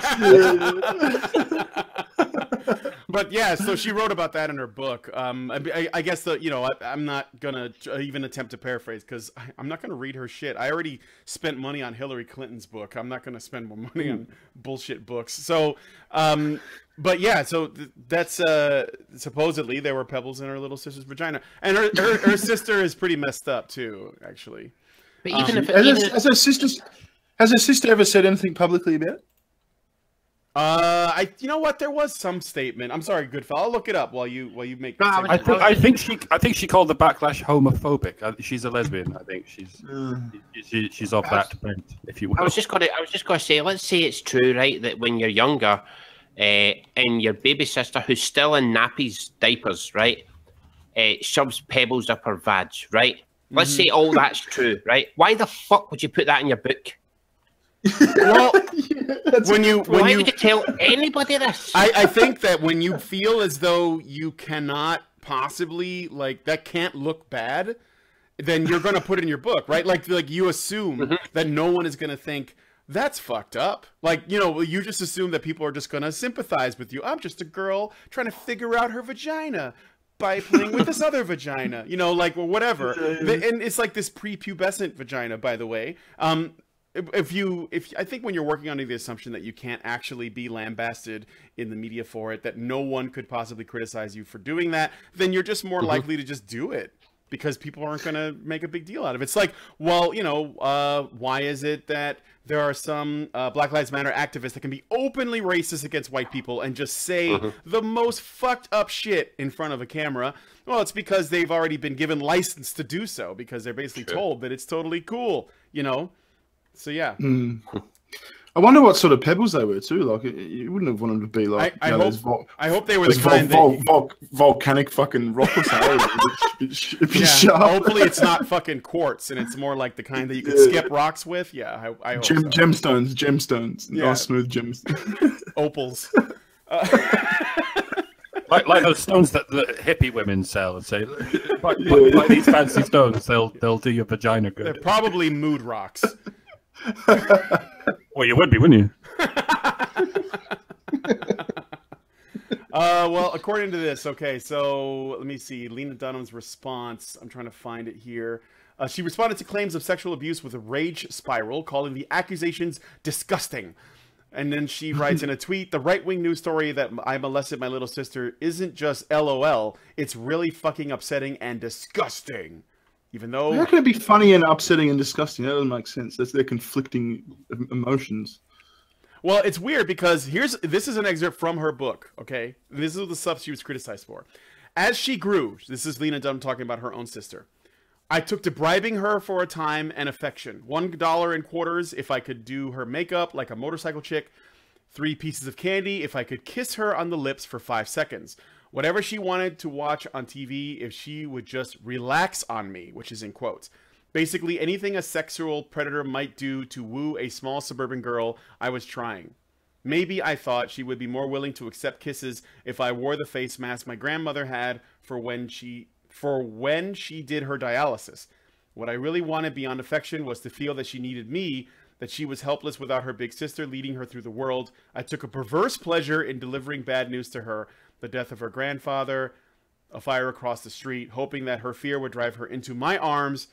But yeah, so she wrote about that in her book. I guess I'm not gonna even attempt to paraphrase because I'm not gonna read her shit. I already spent money on Hillary Clinton's book. I'm not gonna spend more money on bullshit books. So, but yeah, so that's supposedly there were pebbles in her little sister's vagina, and her sister is pretty messed up too, actually. But even if has her sister ever said anything publicly about it? You know what? There was some statement. I'm sorry, Goodfella. I'll look it up while you make. No, I think she called the backlash homophobic. She's a lesbian. I think she's of that bent, if you will. I was just gonna say, let's say it's true, right? That when you're younger, and your baby sister, who's still in nappies, diapers, right, shoves pebbles up her vag, right? Let's say all that's true, right? Why the fuck would you put that in your book? Well, why would you tell anybody this? I think that when you feel as though you cannot possibly, like, that can't look bad, then you're going to put it in your book, right? Like you assume that no one is going to think that's fucked up. Like, you just assume that people are just going to sympathize with you. I'm just a girl trying to figure out her vagina by playing with this other vagina, whatever. And it's like this prepubescent vagina, by the way. I think when you're working under the assumption that you can't actually be lambasted in the media for it, that no one could possibly criticize you for doing that, then you're just more likely to just do it because people aren't going to make a big deal out of it. It's like, well, why is it that there are some Black Lives Matter activists that can be openly racist against white people and just say the most fucked up shit in front of a camera? Well, it's because they've already been given license to do so because they're basically told that it's totally cool, So yeah, I wonder what sort of pebbles they were too. Like, you wouldn't have wanted to be like. I hope they were the kind volcanic fucking rock or something. It'd be sharp. Hopefully, it's not fucking quartz, and it's more like the kind that you could skip rocks with. Yeah, I hope so. Gemstones, yeah. Nice smooth gems, opals. Like those stones that the hippie women sell and say, like these fancy stones, they'll do your vagina good. They're probably mood rocks. Well, you would be, wouldn't you? Well, according to this, okay, so let me see. Lena Dunham's response. I'm trying to find it here. She responded to claims of sexual abuse with a rage spiral, calling the accusations disgusting. And then she writes in a tweet, the right-wing news story that I molested my little sister isn't just LOL. It's really fucking upsetting and disgusting. Even though... How can it be funny and upsetting and disgusting? That doesn't make sense. That's their conflicting emotions. Well, it's weird because this is an excerpt from her book, okay? This is the stuff she was criticized for. As she grew, this is Lena Dunham talking about her own sister, I took to bribing her for a time and affection. $1 in quarters if I could do her makeup like a motorcycle chick. 3 pieces of candy if I could kiss her on the lips for 5 seconds. Whatever she wanted to watch on TV if she would just relax on me, which is in quotes. Basically, anything a sexual predator might do to woo a small suburban girl, I was trying. Maybe I thought she would be more willing to accept kisses if I wore the face mask my grandmother had for when she did her dialysis. What I really wanted beyond affection was to feel that she needed me, that she was helpless without her big sister leading her through the world. I took a perverse pleasure in delivering bad news to her, the death of her grandfather, a fire across the street, hoping that her fear would drive her into my arms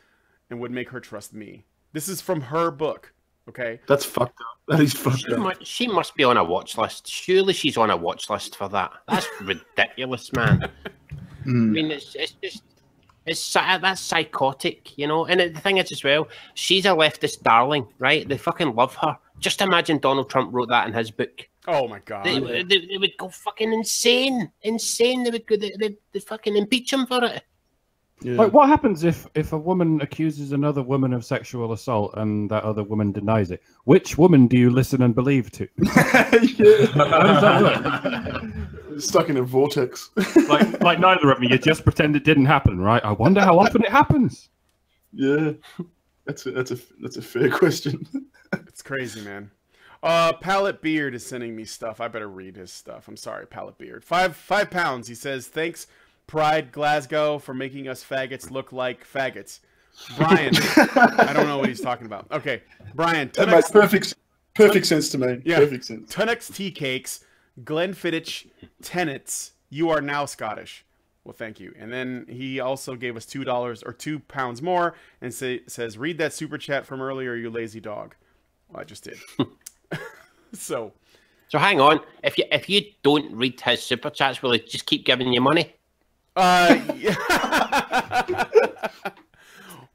and would make her trust me. This is from her book. Okay. That's fucked up. That is fucked up. She must be on a watch list. Surely she's on a watch list for that. That's ridiculous, man. I mean, it's just that's psychotic, you know. And the thing is, as well, she's a leftist darling, right? They fucking love her. Just imagine Donald Trump wrote that in his book. Oh my god. They would go fucking insane. They would go. They'd fucking impeach him for it. Yeah. Like, what happens if a woman accuses another woman of sexual assault and that other woman denies it? Which woman do you listen and believe to? How does that work? Stuck in a vortex. like neither of them. You just pretend it didn't happen, right? I wonder how often it happens. Yeah, that's a fair question. It's crazy, man. Pallet Beard is sending me stuff. I better read his stuff. I'm sorry, Pallet Beard. Five pounds. He says, thanks, Pride Glasgow, for making us faggots look like faggots. Brian, I don't know what he's talking about. Okay, Brian. That makes perfect sense to me. Yeah. Perfect sense. Tunnocks tea cakes, Glenfiddich tenets. You are now Scottish. Well, thank you. And then he also gave us $2 or £2 more and says, read that super chat from earlier, you lazy dog. Well, I just did. So hang on. If you don't read his super chats, will he just keep giving you money? Yeah.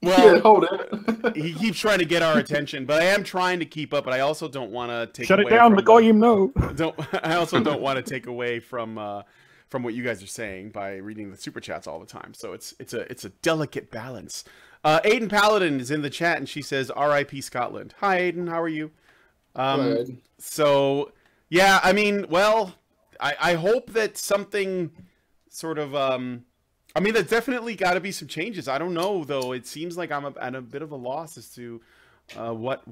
Well, yeah, hold it. He keeps trying to get our attention, but I am trying to keep up. But I also don't want to take Shut away it down, from the guy you know. I also don't want to take away from what you guys are saying by reading the super chats all the time. So it's a delicate balance. Aiden Paladin is in the chat and she says, "R.I.P. Scotland." Hi, Aiden. How are you? So yeah, I mean, well, I hope that something sort of I mean, there's definitely got to be some changes. I don't know, though. It seems like I'm at a bit of a loss as to what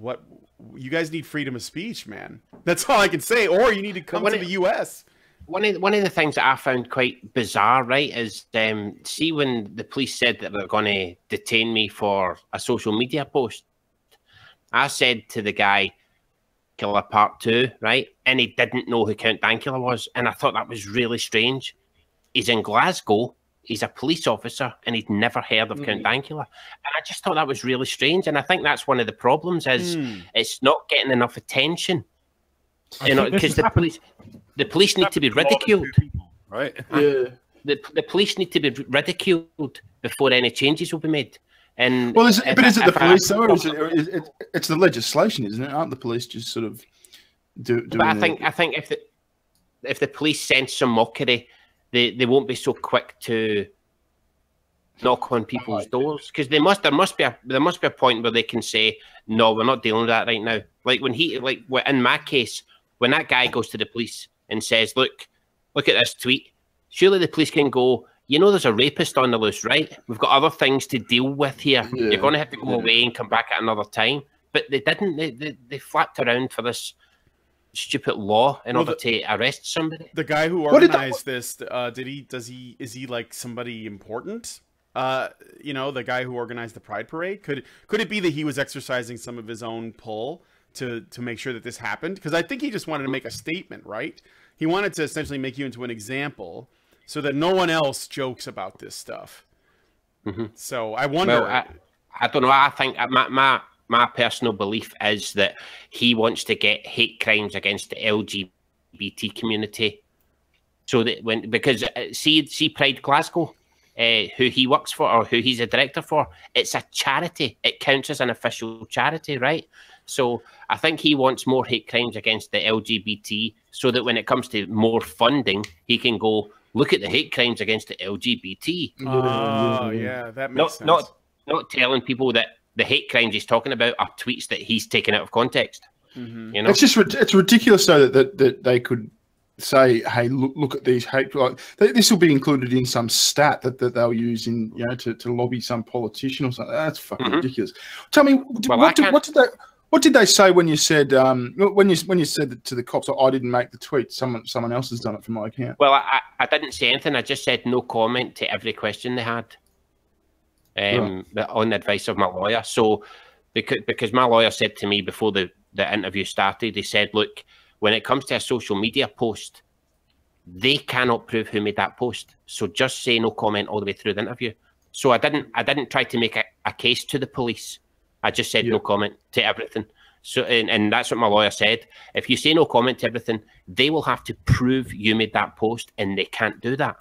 you guys need freedom of speech, man. That's all I can say. Or you need to come to the U.S. One of the things that I found quite bizarre, right, is see when the police said that they're going to detain me for a social media post, I said to the guy, "Killer Part 2," right, and he didn't know who Count Dankula was, and I thought that was really strange. He's in Glasgow. He's a police officer, and he'd never heard of Count Dankula. And I just thought that was really strange. And I think that's one of the problems is it's not getting enough attention. You know, because the police need to be ridiculed. Right? Yeah. The police need to be ridiculed before any changes will be made. And well, is it the police though, or is it's the legislation, isn't it? Aren't the police just sort of doing? But I think if the police sense some mockery, they won't be so quick to knock on people's doors, because there must be a point where they can say, no, we're not dealing with that right now. Like in my case, when that guy goes to the police and says, look at this tweet, surely the police can go, you know, there's a rapist on the loose, right? We've got other things to deal with here. Yeah. You're going to have to go away and come back at another time. But they didn't. They flapped around for this stupid law in order to arrest somebody. The guy who organized this, is he like somebody important? You know, the guy who organized the Pride Parade? Could it be that he was exercising some of his own pull to make sure that this happened? Because I think he just wanted to make a statement, right? He wanted to essentially make you into an example so that no one else jokes about this stuff. So I wonder. Well, I don't know. I think my personal belief is that he wants to get hate crimes against the LGBT community. So that because see Pride Glasgow, who he works for or who he's a director for, it's a charity. It counts as an official charity, right? So I think he wants more hate crimes against the LGBT so that when it comes to more funding, he can go, look at the hate crimes against the LGBT. Oh, yeah, that makes sense. Not telling people that the hate crimes he's talking about are tweets that he's taken out of context. You know, it's ridiculous though that they could say, "Hey, look at these hate." Like this will be included in some stat that they'll use in to lobby some politician or something. That's fucking ridiculous. Tell me, what did they say when you said when you said that to the cops? I didn't make the tweet. Someone else has done it from my account. Well, I didn't say anything. I just said no comment to every question they had. On the advice of my lawyer. So because my lawyer said to me before the interview started, he said, look, when it comes to a social media post, they cannot prove who made that post. So just say no comment all the way through the interview. So I didn't try to make a case to the police. I just said no comment to everything. So, and that's what my lawyer said. If you say no comment to everything, they will have to prove you made that post, and they can't do that.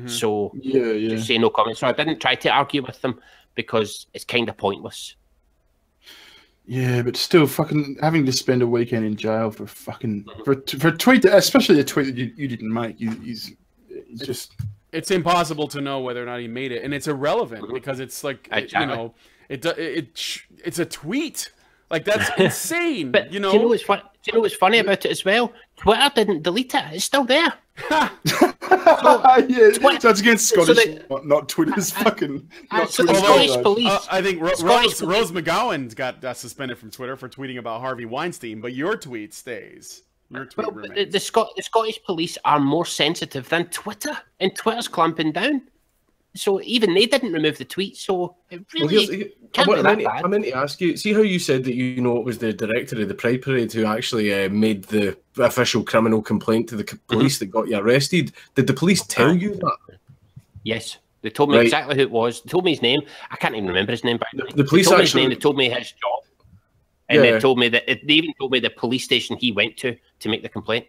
So just say no comment. So I didn't try to argue with them because it's kind of pointless. Yeah, but still, fucking having to spend a weekend in jail for fucking for a tweet, especially a tweet that you didn't make, is just. It's impossible to know whether or not he made it, and it's irrelevant because it's like you know, it's a tweet. Like, that's insane. But you know, do you know what's funny about it as well? Twitter didn't delete it; it's still there. So it's against Scottish, not Twitter's fucking. Not Twitter's Scottish police. I think Rose McGowan got suspended from Twitter for tweeting about Harvey Weinstein, but your tweet stays. Your tweet remains. The Scottish police are more sensitive than Twitter, and Twitter's clamping down. So even they didn't remove the tweet. So it really can't be that bad. I meant to ask you. See how you said that it was the director of the Pride Parade who actually made the official criminal complaint to the police that got you arrested. Did the police tell you that? Yes, they told me exactly who it was. They told me his name. I can't even remember his name. But the police told me actually. His name. They told me his job, and they told me that they even told me the police station he went to make the complaint.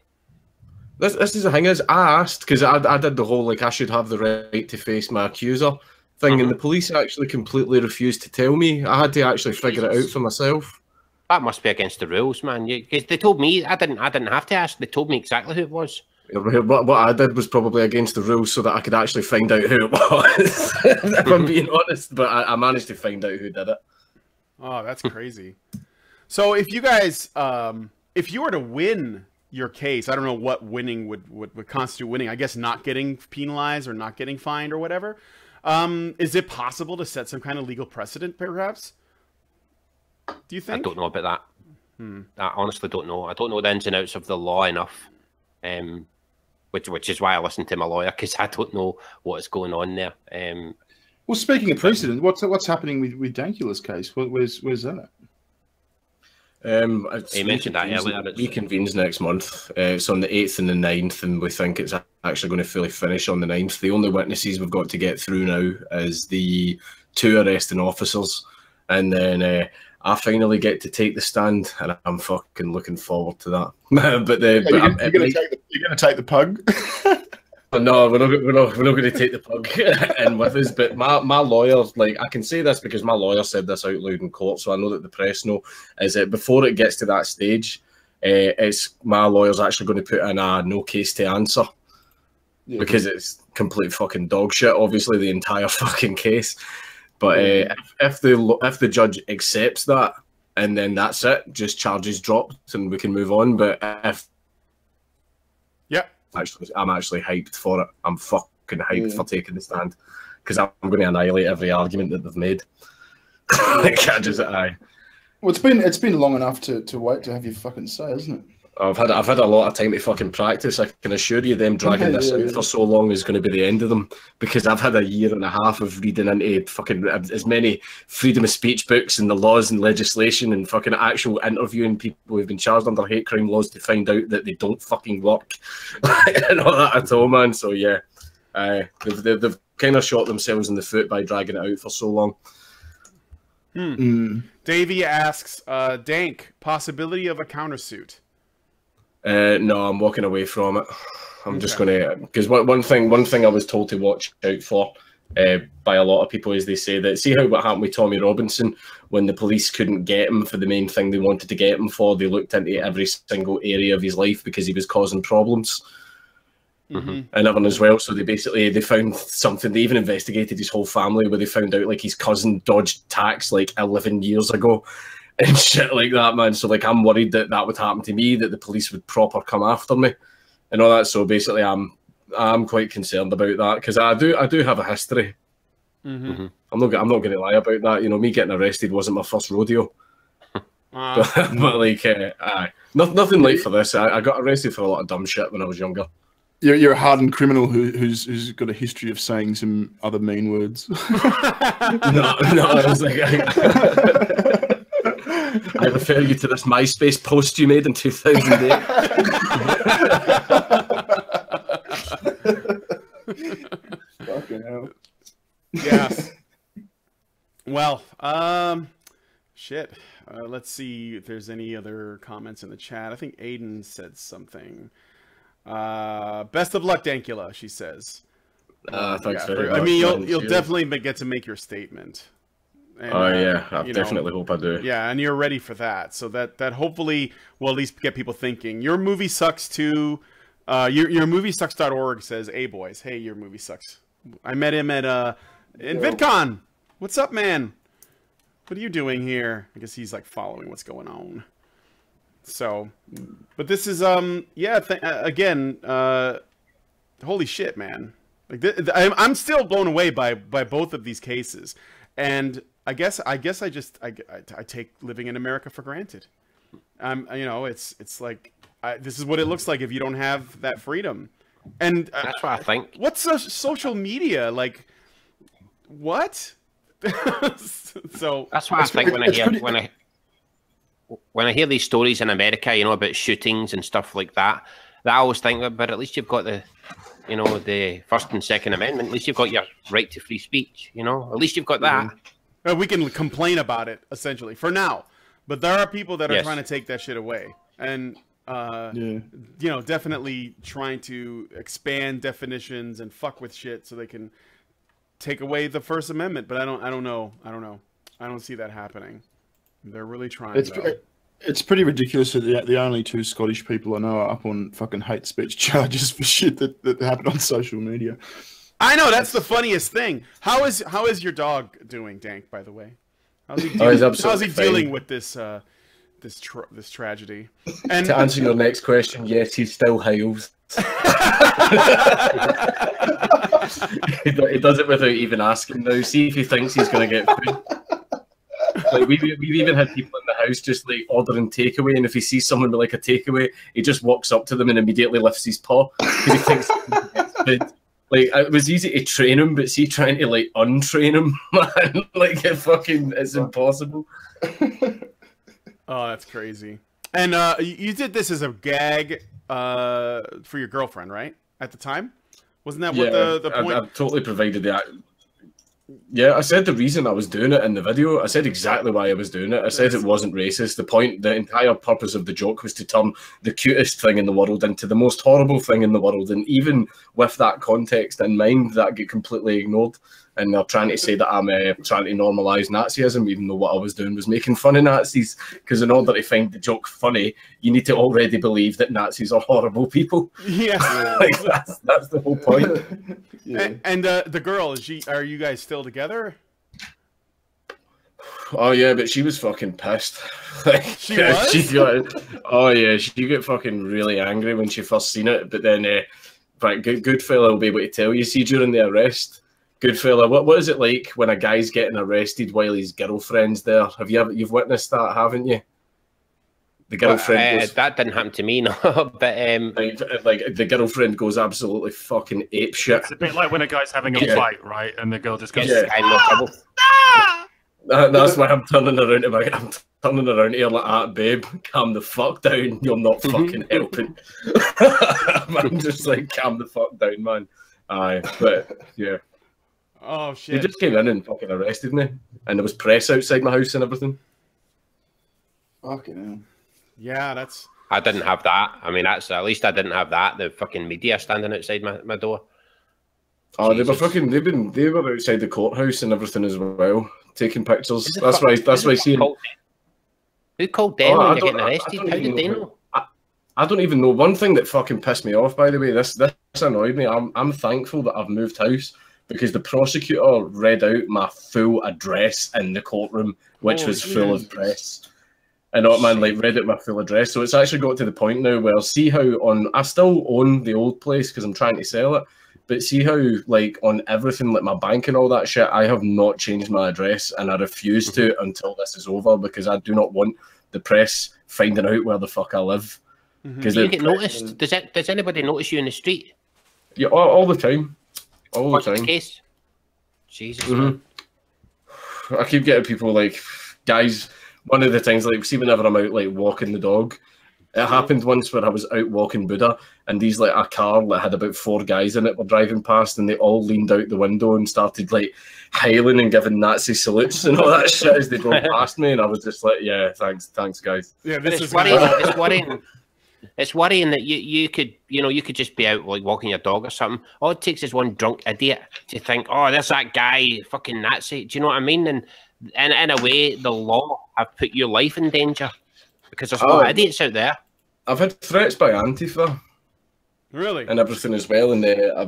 This is the thing is, I asked because I did the whole like I should have the right to face my accuser thing, and the police actually completely refused to tell me. I had to actually figure it out for myself. That must be against the rules, man. Because they told me I didn't have to ask. They told me exactly who it was. What I did was probably against the rules, so that I could actually find out who it was. If I'm being honest, but I managed to find out who did it. Oh, that's crazy. So if you guys, if you were to win your case, I don't know what winning would constitute winning. I guess not getting penalized or not getting fined or whatever. Is it possible to set some kind of legal precedent, perhaps? Do you think? I don't know about that. I honestly don't know. I don't know the ins and outs of the law enough, which is why I listen to my lawyer, because I don't know what is going on there. Well, speaking of precedent, what's happening with Dankula's case? Where's that at? He mentioned that earlier. It reconvenes next month. It's on the 8th and the 9th, and we think it's actually going to fully finish on the 9th. The only witnesses we've got to get through now is the 2 arresting officers, and then I finally get to take the stand, and I'm fucking looking forward to that. But you're going to take the pug? No, we're not going to take the pug in with us. But my lawyer, like, I can say this because my lawyer said this out loud in court, so I know that the press know, is that before it gets to that stage, it's my lawyer's actually going to put in a no case to answer because it's complete fucking dog shit. Obviously, the entire fucking case. But if the judge accepts that, and then that's it, just charges dropped and we can move on. But if I'm actually hyped for it. I'm fucking hyped for taking the stand because I'm going to annihilate every argument that they've made. I can't just Well, it's been long enough to wait to have your fucking say, isn't it? I've had a lot of time to fucking practice. I can assure you, them dragging this out for so long is going to be the end of them, because I've had a year and a half of reading into fucking as many freedom of speech books and the laws and legislation and fucking actual interviewing people who've been charged under hate crime laws to find out that they don't fucking work and all that at all, man. So yeah, they've kind of shot themselves in the foot by dragging it out for so long. Davey asks, Dank, possibility of a countersuit? No, I'm walking away from it. I'm just going to, because one thing I was told to watch out for by a lot of people is they say that, see how what happened with Tommy Robinson when the police couldn't get him for the main thing they wanted to get him for. They looked into every single area of his life because he was causing problems. And everyone as well. So they found something. They even investigated his whole family, where they found out like his cousin dodged tax like 11 years ago. And shit like that, man. So, like, I'm worried that would happen to me, that the police would proper come after me and all that. So, basically, I'm quite concerned about that, because I do have a history. I'm not going to lie about that. You know, me getting arrested wasn't my first rodeo. But like, nothing like for this. I got arrested for a lot of dumb shit when I was younger. You're a hardened criminal who's got a history of saying some other mean words. No, I was like... I refer you to this MySpace post you made in 2008. Fucking hell. Yes. Well, shit. Let's see if there's any other comments in the chat. I think Aiden said something. Best of luck, Dankula, she says. Thanks very much. I mean, you'll definitely get to make your statement. And, yeah, I definitely hope I do. Yeah, and you're ready for that. So that hopefully will at least get people thinking. Your movie sucks too. Your moviesucks.org says, "Hey boys, hey, your movie sucks." I met him at in VidCon. What's up, man? What are you doing here? I guess he's like following what's going on. So, but this is yeah. Again, holy shit, man! Like I'm still blown away by both of these cases, and I guess I take living in America for granted. You know, it's like this is what it looks like if you don't have that freedom, and that's what I think. What's social media like? What? So that's what I think when I hear these stories in America, you know, about shootings and stuff like that. I always think, but at least you've got the, you know, the First and Second Amendment. At least you've got your right to free speech. You know, at least you've got that. We can complain about it essentially for now, but there are people that are trying to take that shit away, and you know, definitely trying to expand definitions and fuck with shit so they can take away the First Amendment. But I don't know. I don't see that happening. They're really trying. It's pretty ridiculous that the only two Scottish people I know are up on fucking hate speech charges for shit that happened on social media. I know, that's the funniest thing. How is your dog doing, Dank? By the way, how's he dealing with this this tragedy? And to answer your next question, yes, he still howls. He does it without even asking now. See if he thinks he's going to get food. Like we've even had people in the house just like ordering takeaway, and if he sees someone with like a takeaway, he just walks up to them and immediately lifts his paw because he thinks he gets food. Like it was easy to train him, but see trying to like untrain him, man, like it's impossible. Oh, that's crazy. And you did this as a gag for your girlfriend, right? At the time, wasn't that what the point? I've totally provided that. Yeah, I said the reason I was doing it in the video. I said exactly why I was doing it. I said it wasn't racist. The entire purpose of the joke was to turn the cutest thing in the world into the most horrible thing in the world. And even with that context in mind, that get completely ignored. And they're trying to say that I'm trying to normalise Nazism, even though what I was doing was making fun of Nazis. Because in order to find the joke funny, you need to already believe that Nazis are horrible people. Yeah, like, that's the whole point. Yeah. And the girl, are you guys still together? Oh yeah, but she was fucking pissed. Like, she was? Oh yeah, she got fucking really angry when she first seen it. But then, but Goodfella will be able to tell you. See, during the arrest, Goodfella, what is it like when a guy's getting arrested while his girlfriend's there? You've witnessed that, haven't you? The girlfriend that didn't happen to me, no. But like the girlfriend goes absolutely fucking apeshit. It's a bit like when a guy's having a fight, right? And the girl just goes, I'm no trouble. That's why I'm turning around to here like that, babe. Calm the fuck down. You're not fucking helping. I'm just like, calm the fuck down, man. Aye, but yeah. Oh shit! They just came in and fucking arrested me, and there was press outside my house and everything. Fucking hell. Yeah, I didn't have that. I mean, at least I didn't have that. The fucking media standing outside my door. Oh, Jesus. They were outside the courthouse and everything as well, taking pictures. That's why seeing. Who called them when you're getting arrested? How did they know? I don't even know. One thing that fucking pissed me off, by the way, this annoyed me. I'm thankful that I've moved house, because the prosecutor read out my full address in the courtroom, which was full of press. And man, like, read out my full address. So it's actually got to the point now where, see how I still own the old place because I'm trying to sell it, but see how, like, on everything, like my bank and all that shit, I have not changed my address, and I refuse to until this is over, because I do not want the press finding out where the fuck I live. Do you get noticed? Does anybody notice you in the street? Yeah, all the time. What's the case? Jesus. I keep getting people like, guys, one of the things, like, see whenever I'm out like walking the dog, It happened once where I was out walking Buddha, and these like a car that had about 4 guys in it were driving past, and they all leaned out the window and started like hailing and giving Nazi salutes and all that shit as they drove past me, and I was just like, yeah, thanks guys. Yeah, But this it's is worrying. It's worrying. It's worrying that you could just be out like walking your dog or something. All it takes is one drunk idiot to think, oh, there's that guy, fucking Nazi. Do you know what I mean? And in a way, the law have put your life in danger because there's a lot of idiots out there. I've had threats by Antifa. Really? And everything as well, and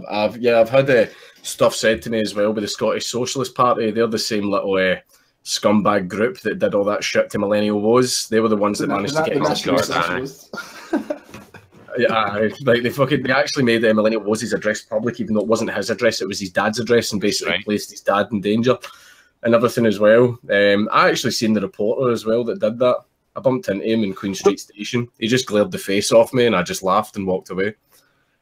I've had stuff said to me as well by the Scottish Socialist Party. They're the same little scumbag group that did all that shit to Millennial Woes. They were the ones that managed to get him charged. Yeah, like they actually made Millennial Woes' address public, even though it wasn't his address, it was his dad's address, and basically placed his dad in danger and everything as well. I actually seen the reporter as well that did that. I bumped into him in Queen Street Station. He just glared the face off me, and I just laughed and walked away.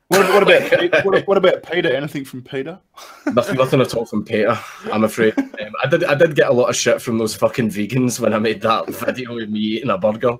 What about Peter? Anything from Peter? Nothing at all from Peter, I'm afraid. I did get a lot of shit from those fucking vegans when I made that video of me eating a burger.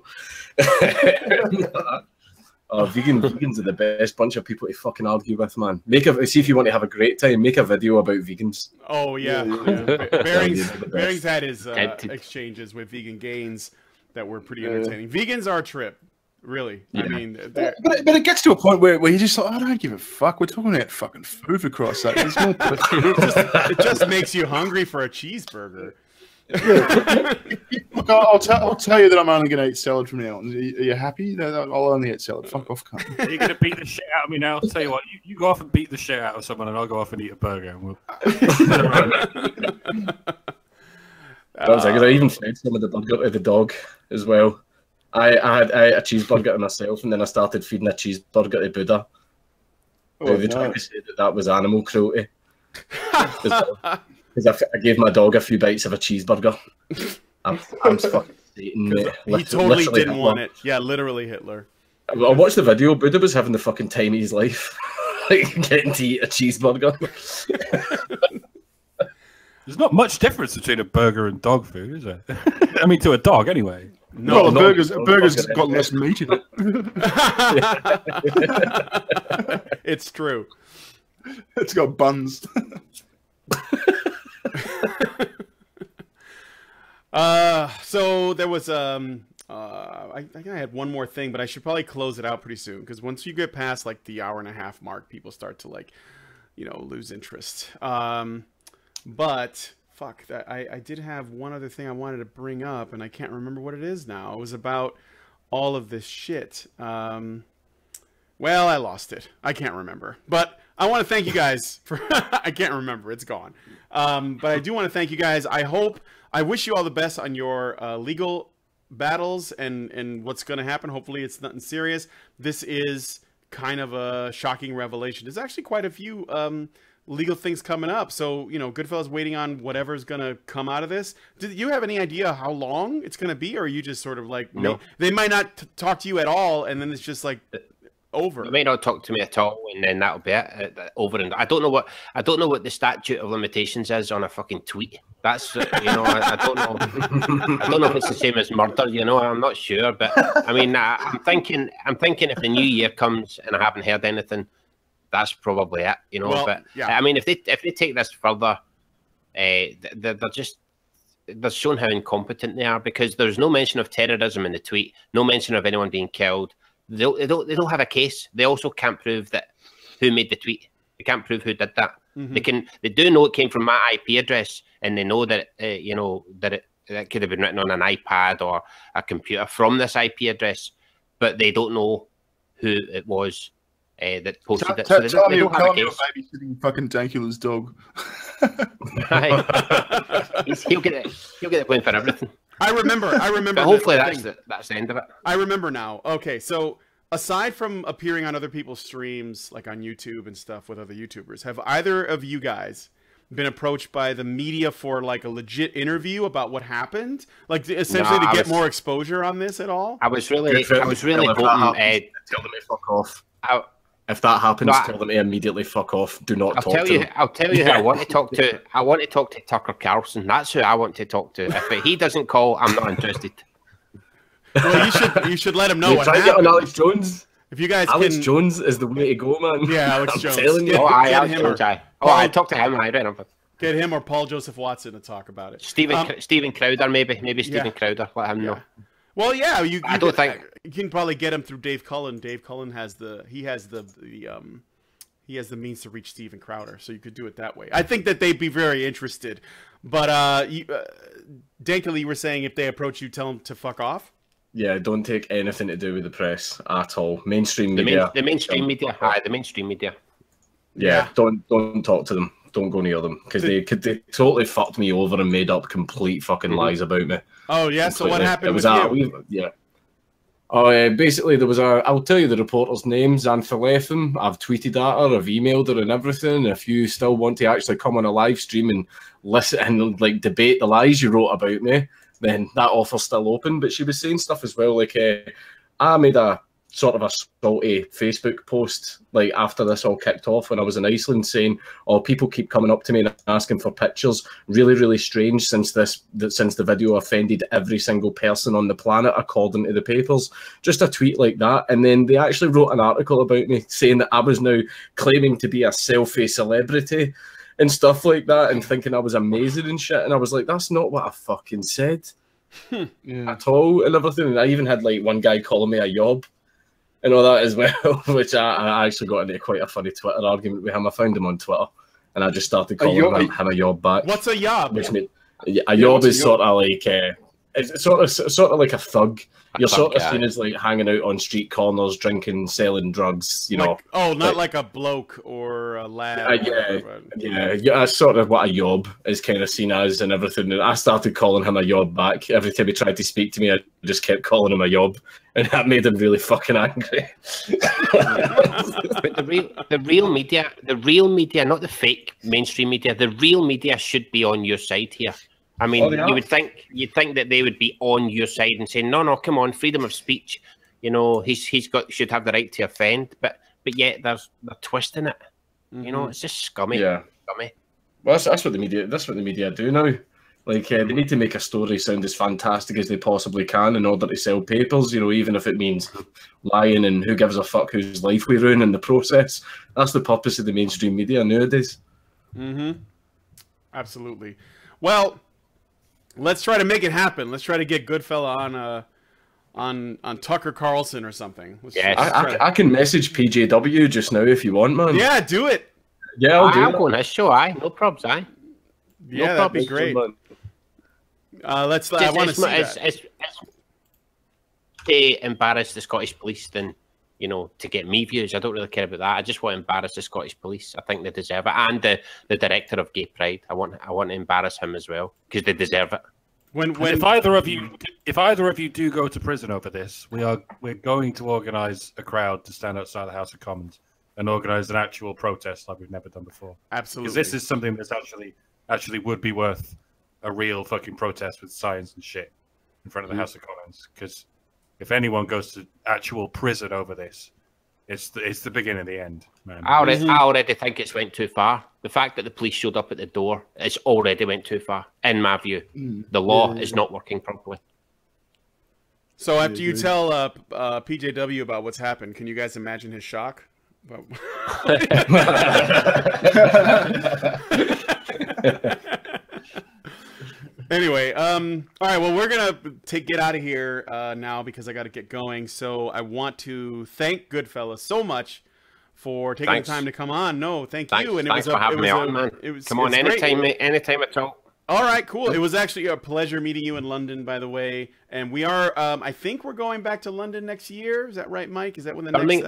Vegans are the best bunch of people to fucking argue with, man. See if you want to have a great time, make a video about vegans. Oh yeah, Bearing's had his exchanges with vegan gains that were pretty entertaining. Vegans are a trip. Really, yeah. I mean, but it gets to a point where you're just like, I don't give a fuck. We're talking about fucking food for Christ's sake. It just makes you hungry for a cheeseburger. Look, I'll tell you that I'm only going to eat salad from now on. Are you happy? No, I'll only eat salad. Fuck off, cunt. You're going to beat the shit out of me now. I'll tell you what, you go off and beat the shit out of someone, and I'll go off and eat a burger. And I even fed some of the burger to the dog as well. I had a cheeseburger to myself, and then I started feeding a cheeseburger to Buddha. They tried to say that was animal cruelty. Because I gave my dog a few bites of a cheeseburger. I'm fucking Satan, mate. He totally didn't want it. Yeah, literally Hitler. I watched the video. Buddha was having the fucking time of his life. Like, getting to eat a cheeseburger. There's not much difference between a burger and dog food, is there? I mean, to a dog, anyway. No, a burger's got less meat in it. It's true. It's got buns. So there was I think I had one more thing, but I should probably close it out pretty soon, because once you get past like the hour-and-a-half mark, people start to like, lose interest. But fuck that, I did have one other thing I wanted to bring up, and I can't remember what it is now. It was about all of this shit. Well, I lost it. I can't remember. But I want to thank you guys for I can't remember. It's gone. But I do want to thank you guys. I wish you all the best on your legal battles and what's going to happen. Hopefully it's nothing serious. This is kind of a shocking revelation. There's actually quite a few legal things coming up. So, Goodfella's waiting on whatever's going to come out of this. Do you have any idea how long it's going to be? Or are you just sort of like, no, they might not talk to you at all, and then it's just like over? They may not talk to me at all, and then that'll be it. Over. And I don't know what the statute of limitations is on a fucking tweet. That's I don't know. I don't know if it's the same as murder. I'm not sure. But I mean, I'm thinking if the new year comes and I haven't heard anything, that's probably it. Well, but yeah. I mean, if they take this further, they're showing how incompetent they are, because there's no mention of terrorism in the tweet, no mention of anyone being killed. They don't have a case. They also can't prove that who made the tweet. They can't prove who did that. Mm-hmm. They do know it came from my IP address, and they know that that it could have been written on an iPad or a computer from this IP address, but they don't know who it was that posted it. So they don't have a case. Babysitting fucking Dankula's dog. He'll get the blame for everything. I remember. But hopefully that's the end of it. I remember now. Okay, so aside from appearing on other people's streams, like on YouTube and stuff with other YouTubers, have either of you guys been approached by the media for like a legit interview about what happened? Like essentially to get more exposure on this at all? I was really hoping tell them to fuck off. If that happens, tell them to immediately fuck off. Do not talk to them. I'll tell you who I want to talk to. I want to talk to Tucker Carlson. That's who I want to talk to. If he doesn't call, I'm not interested. Well, you should let him know You what try to get on happened. Alex Jones. If you guys Alex can, Jones is the way to go, man. Yeah, Alex I'm Jones. telling you. Oh, I Get am him or- I Paul- talked to him. I read him. get him or Paul Joseph Watson to talk about it. Stephen Crowder, maybe Stephen Yeah. Crowder. Let him know. Yeah. Well, yeah, you don't think- you can probably get him through Dave Cullen. Dave Cullen has the means to reach Steven Crowder, so you could do it that way. I think that they'd be very interested. But Dankula, you were saying if they approach you, tell them to fuck off. Yeah, don't take anything to do with the press at all. Mainstream media. The mainstream media. Aye, the mainstream media. Yeah, don't talk to them. Don't go near them because they totally fucked me over and made up complete fucking lies about me. Oh yeah, so what Completely. happened It was with you? yeah. Oh, basically there was I'll tell you the reporter's name, Xantha Latham. I've tweeted at her, I've emailed her and everything. If you still want to actually come on a live stream and listen and like debate the lies you wrote about me, then that offer's still open. But she was saying stuff as well, like I made a sort of a salty Facebook post like after this all kicked off when I was in Iceland, saying, "Oh, people keep coming up to me and asking for pictures. Really, really strange since the video offended every single person on the planet, according to the papers." Just a tweet like that, and then they actually wrote an article about me saying that I was now claiming to be a selfie celebrity and stuff like that, and thinking I was amazing and shit. And I was like, that's not what I fucking said at all, and everything. And I even had like one guy calling me a yob and all that as well, which I actually got into quite a funny Twitter argument with him. I found him on Twitter, and I just started calling him a yob back. What's a yob? Which means a yob is sort of like it's sort of like a thug. You're sort of seen as like hanging out on street corners, drinking, selling drugs. You know. Oh, not like a bloke or a lad. Yeah. That's sort of what a yob is kind of seen as and everything. And I started calling him a yob back. Every time he tried to speak to me, I just kept calling him a yob, and that made him really fucking angry. But the real media, not the fake mainstream media, the real media should be on your side here. I mean, you'd think that they would be on your side and saying, no, come on, freedom of speech. You know, should have the right to offend, but yet they're twisting it. Mm-hmm. You know, it's just scummy. Yeah, scummy. Well, that's what the media do now. Like they need to make a story sound as fantastic as they possibly can in order to sell papers. You know, even if it means lying, and who gives a fuck whose life we ruin in the process. That's the purpose of the mainstream media nowadays. Mm-hmm. Absolutely. Well, let's try to make it happen. Let's try to get Goodfella on Tucker Carlson or something. I can message PJW just now if you want, man. Yeah, do it. Yeah, I'll go on his show. No probs. Yeah, that'd be great. I want to see that. It's to embarrass the Scottish police than, you know, to get me views. I don't really care about that. I just want to embarrass the Scottish police. I think they deserve it, and the director of Gay Pride. I want to embarrass him as well because they deserve it. If either of you do go to prison over this, we're going to organise a crowd to stand outside the House of Commons and organise an actual protest like we've never done before. Absolutely, because this is something that's actually would be worth a real fucking protest with signs and shit in front of the House of Commons. Because if anyone goes to actual prison over this, it's the beginning of the end, man. I already think it's went too far. The fact that the police showed up at the door, it's already went too far, in my view. The law is not working properly. So after you tell PJW about what's happened, can you guys imagine his shock? Anyway, all right, well, we're going to get out of here now because I got to get going. So I want to thank Goodfella so much for taking the time to come on. No, thank you. And Thanks for having me on, man. Come on, anytime at all. All right, cool. It was actually a pleasure meeting you in London, by the way. And we are, I think we're going back to London next year. Is that right, Mike? Is that when the next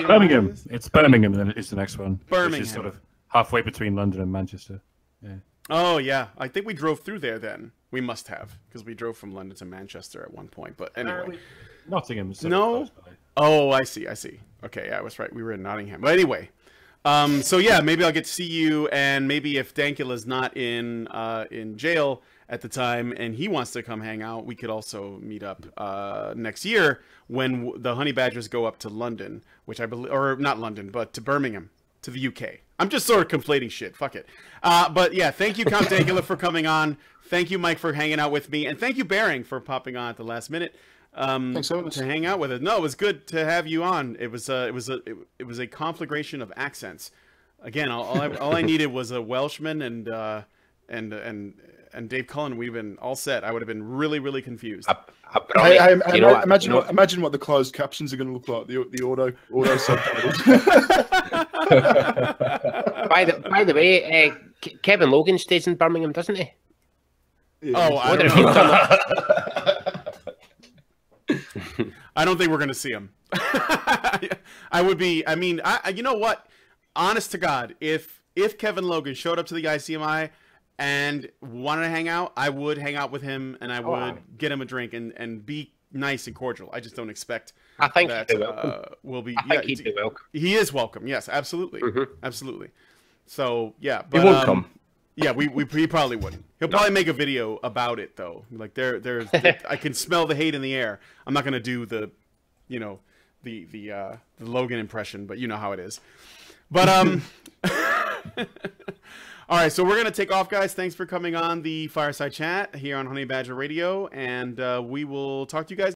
Birmingham is? It's Birmingham is the next one. Birmingham. Which is sort of halfway between London and Manchester. Yeah. Oh, yeah. I think we drove through there then. We must have, because we drove from London to Manchester at one point. But anyway. Nottingham. No? Oh, I see. Okay, yeah, I was right. We were in Nottingham. But anyway. So yeah, maybe I'll get to see you, and maybe if Dankula's not in jail at the time and he wants to come hang out, we could also meet up next year when the Honey Badgers go up to London, which I believe, or not London, but to Birmingham, to the UK. I'm just sort of conflating shit. Fuck it. But yeah, thank you, Count Dankula, for coming on. Thank you, Mike, for hanging out with me, and thank you, Bearing, for popping on at the last minute. Thanks for having us. to hang out with us. No, it was good to have you on. It was a conflagration of accents. Again, all I needed was a Welshman and Dave Cullen. We've been all set. I would have been really, really confused. Imagine what the closed captions are going to look like. The auto subtitles. By the way, Kevin Logan stays in Birmingham, doesn't he? Yeah. Oh, I don't know. I don't think we're going to see him. You know what? Honest to God, if Kevin Logan showed up to the ICMI and wanted to hang out, I would hang out with him and I would get him a drink and be nice and cordial. I just don't expect I think that he'd be welcome. He'd be welcome. He is welcome. Yes, absolutely. Absolutely. So, yeah. But, He won't come. Yeah, he probably wouldn't. He'll probably make a video about it though. Like there's I can smell the hate in the air. I'm not gonna do the Logan impression, but you know how it is. But all right, so we're gonna take off, guys. Thanks for coming on the Fireside Chat here on Honey Badger Radio, and we will talk to you guys.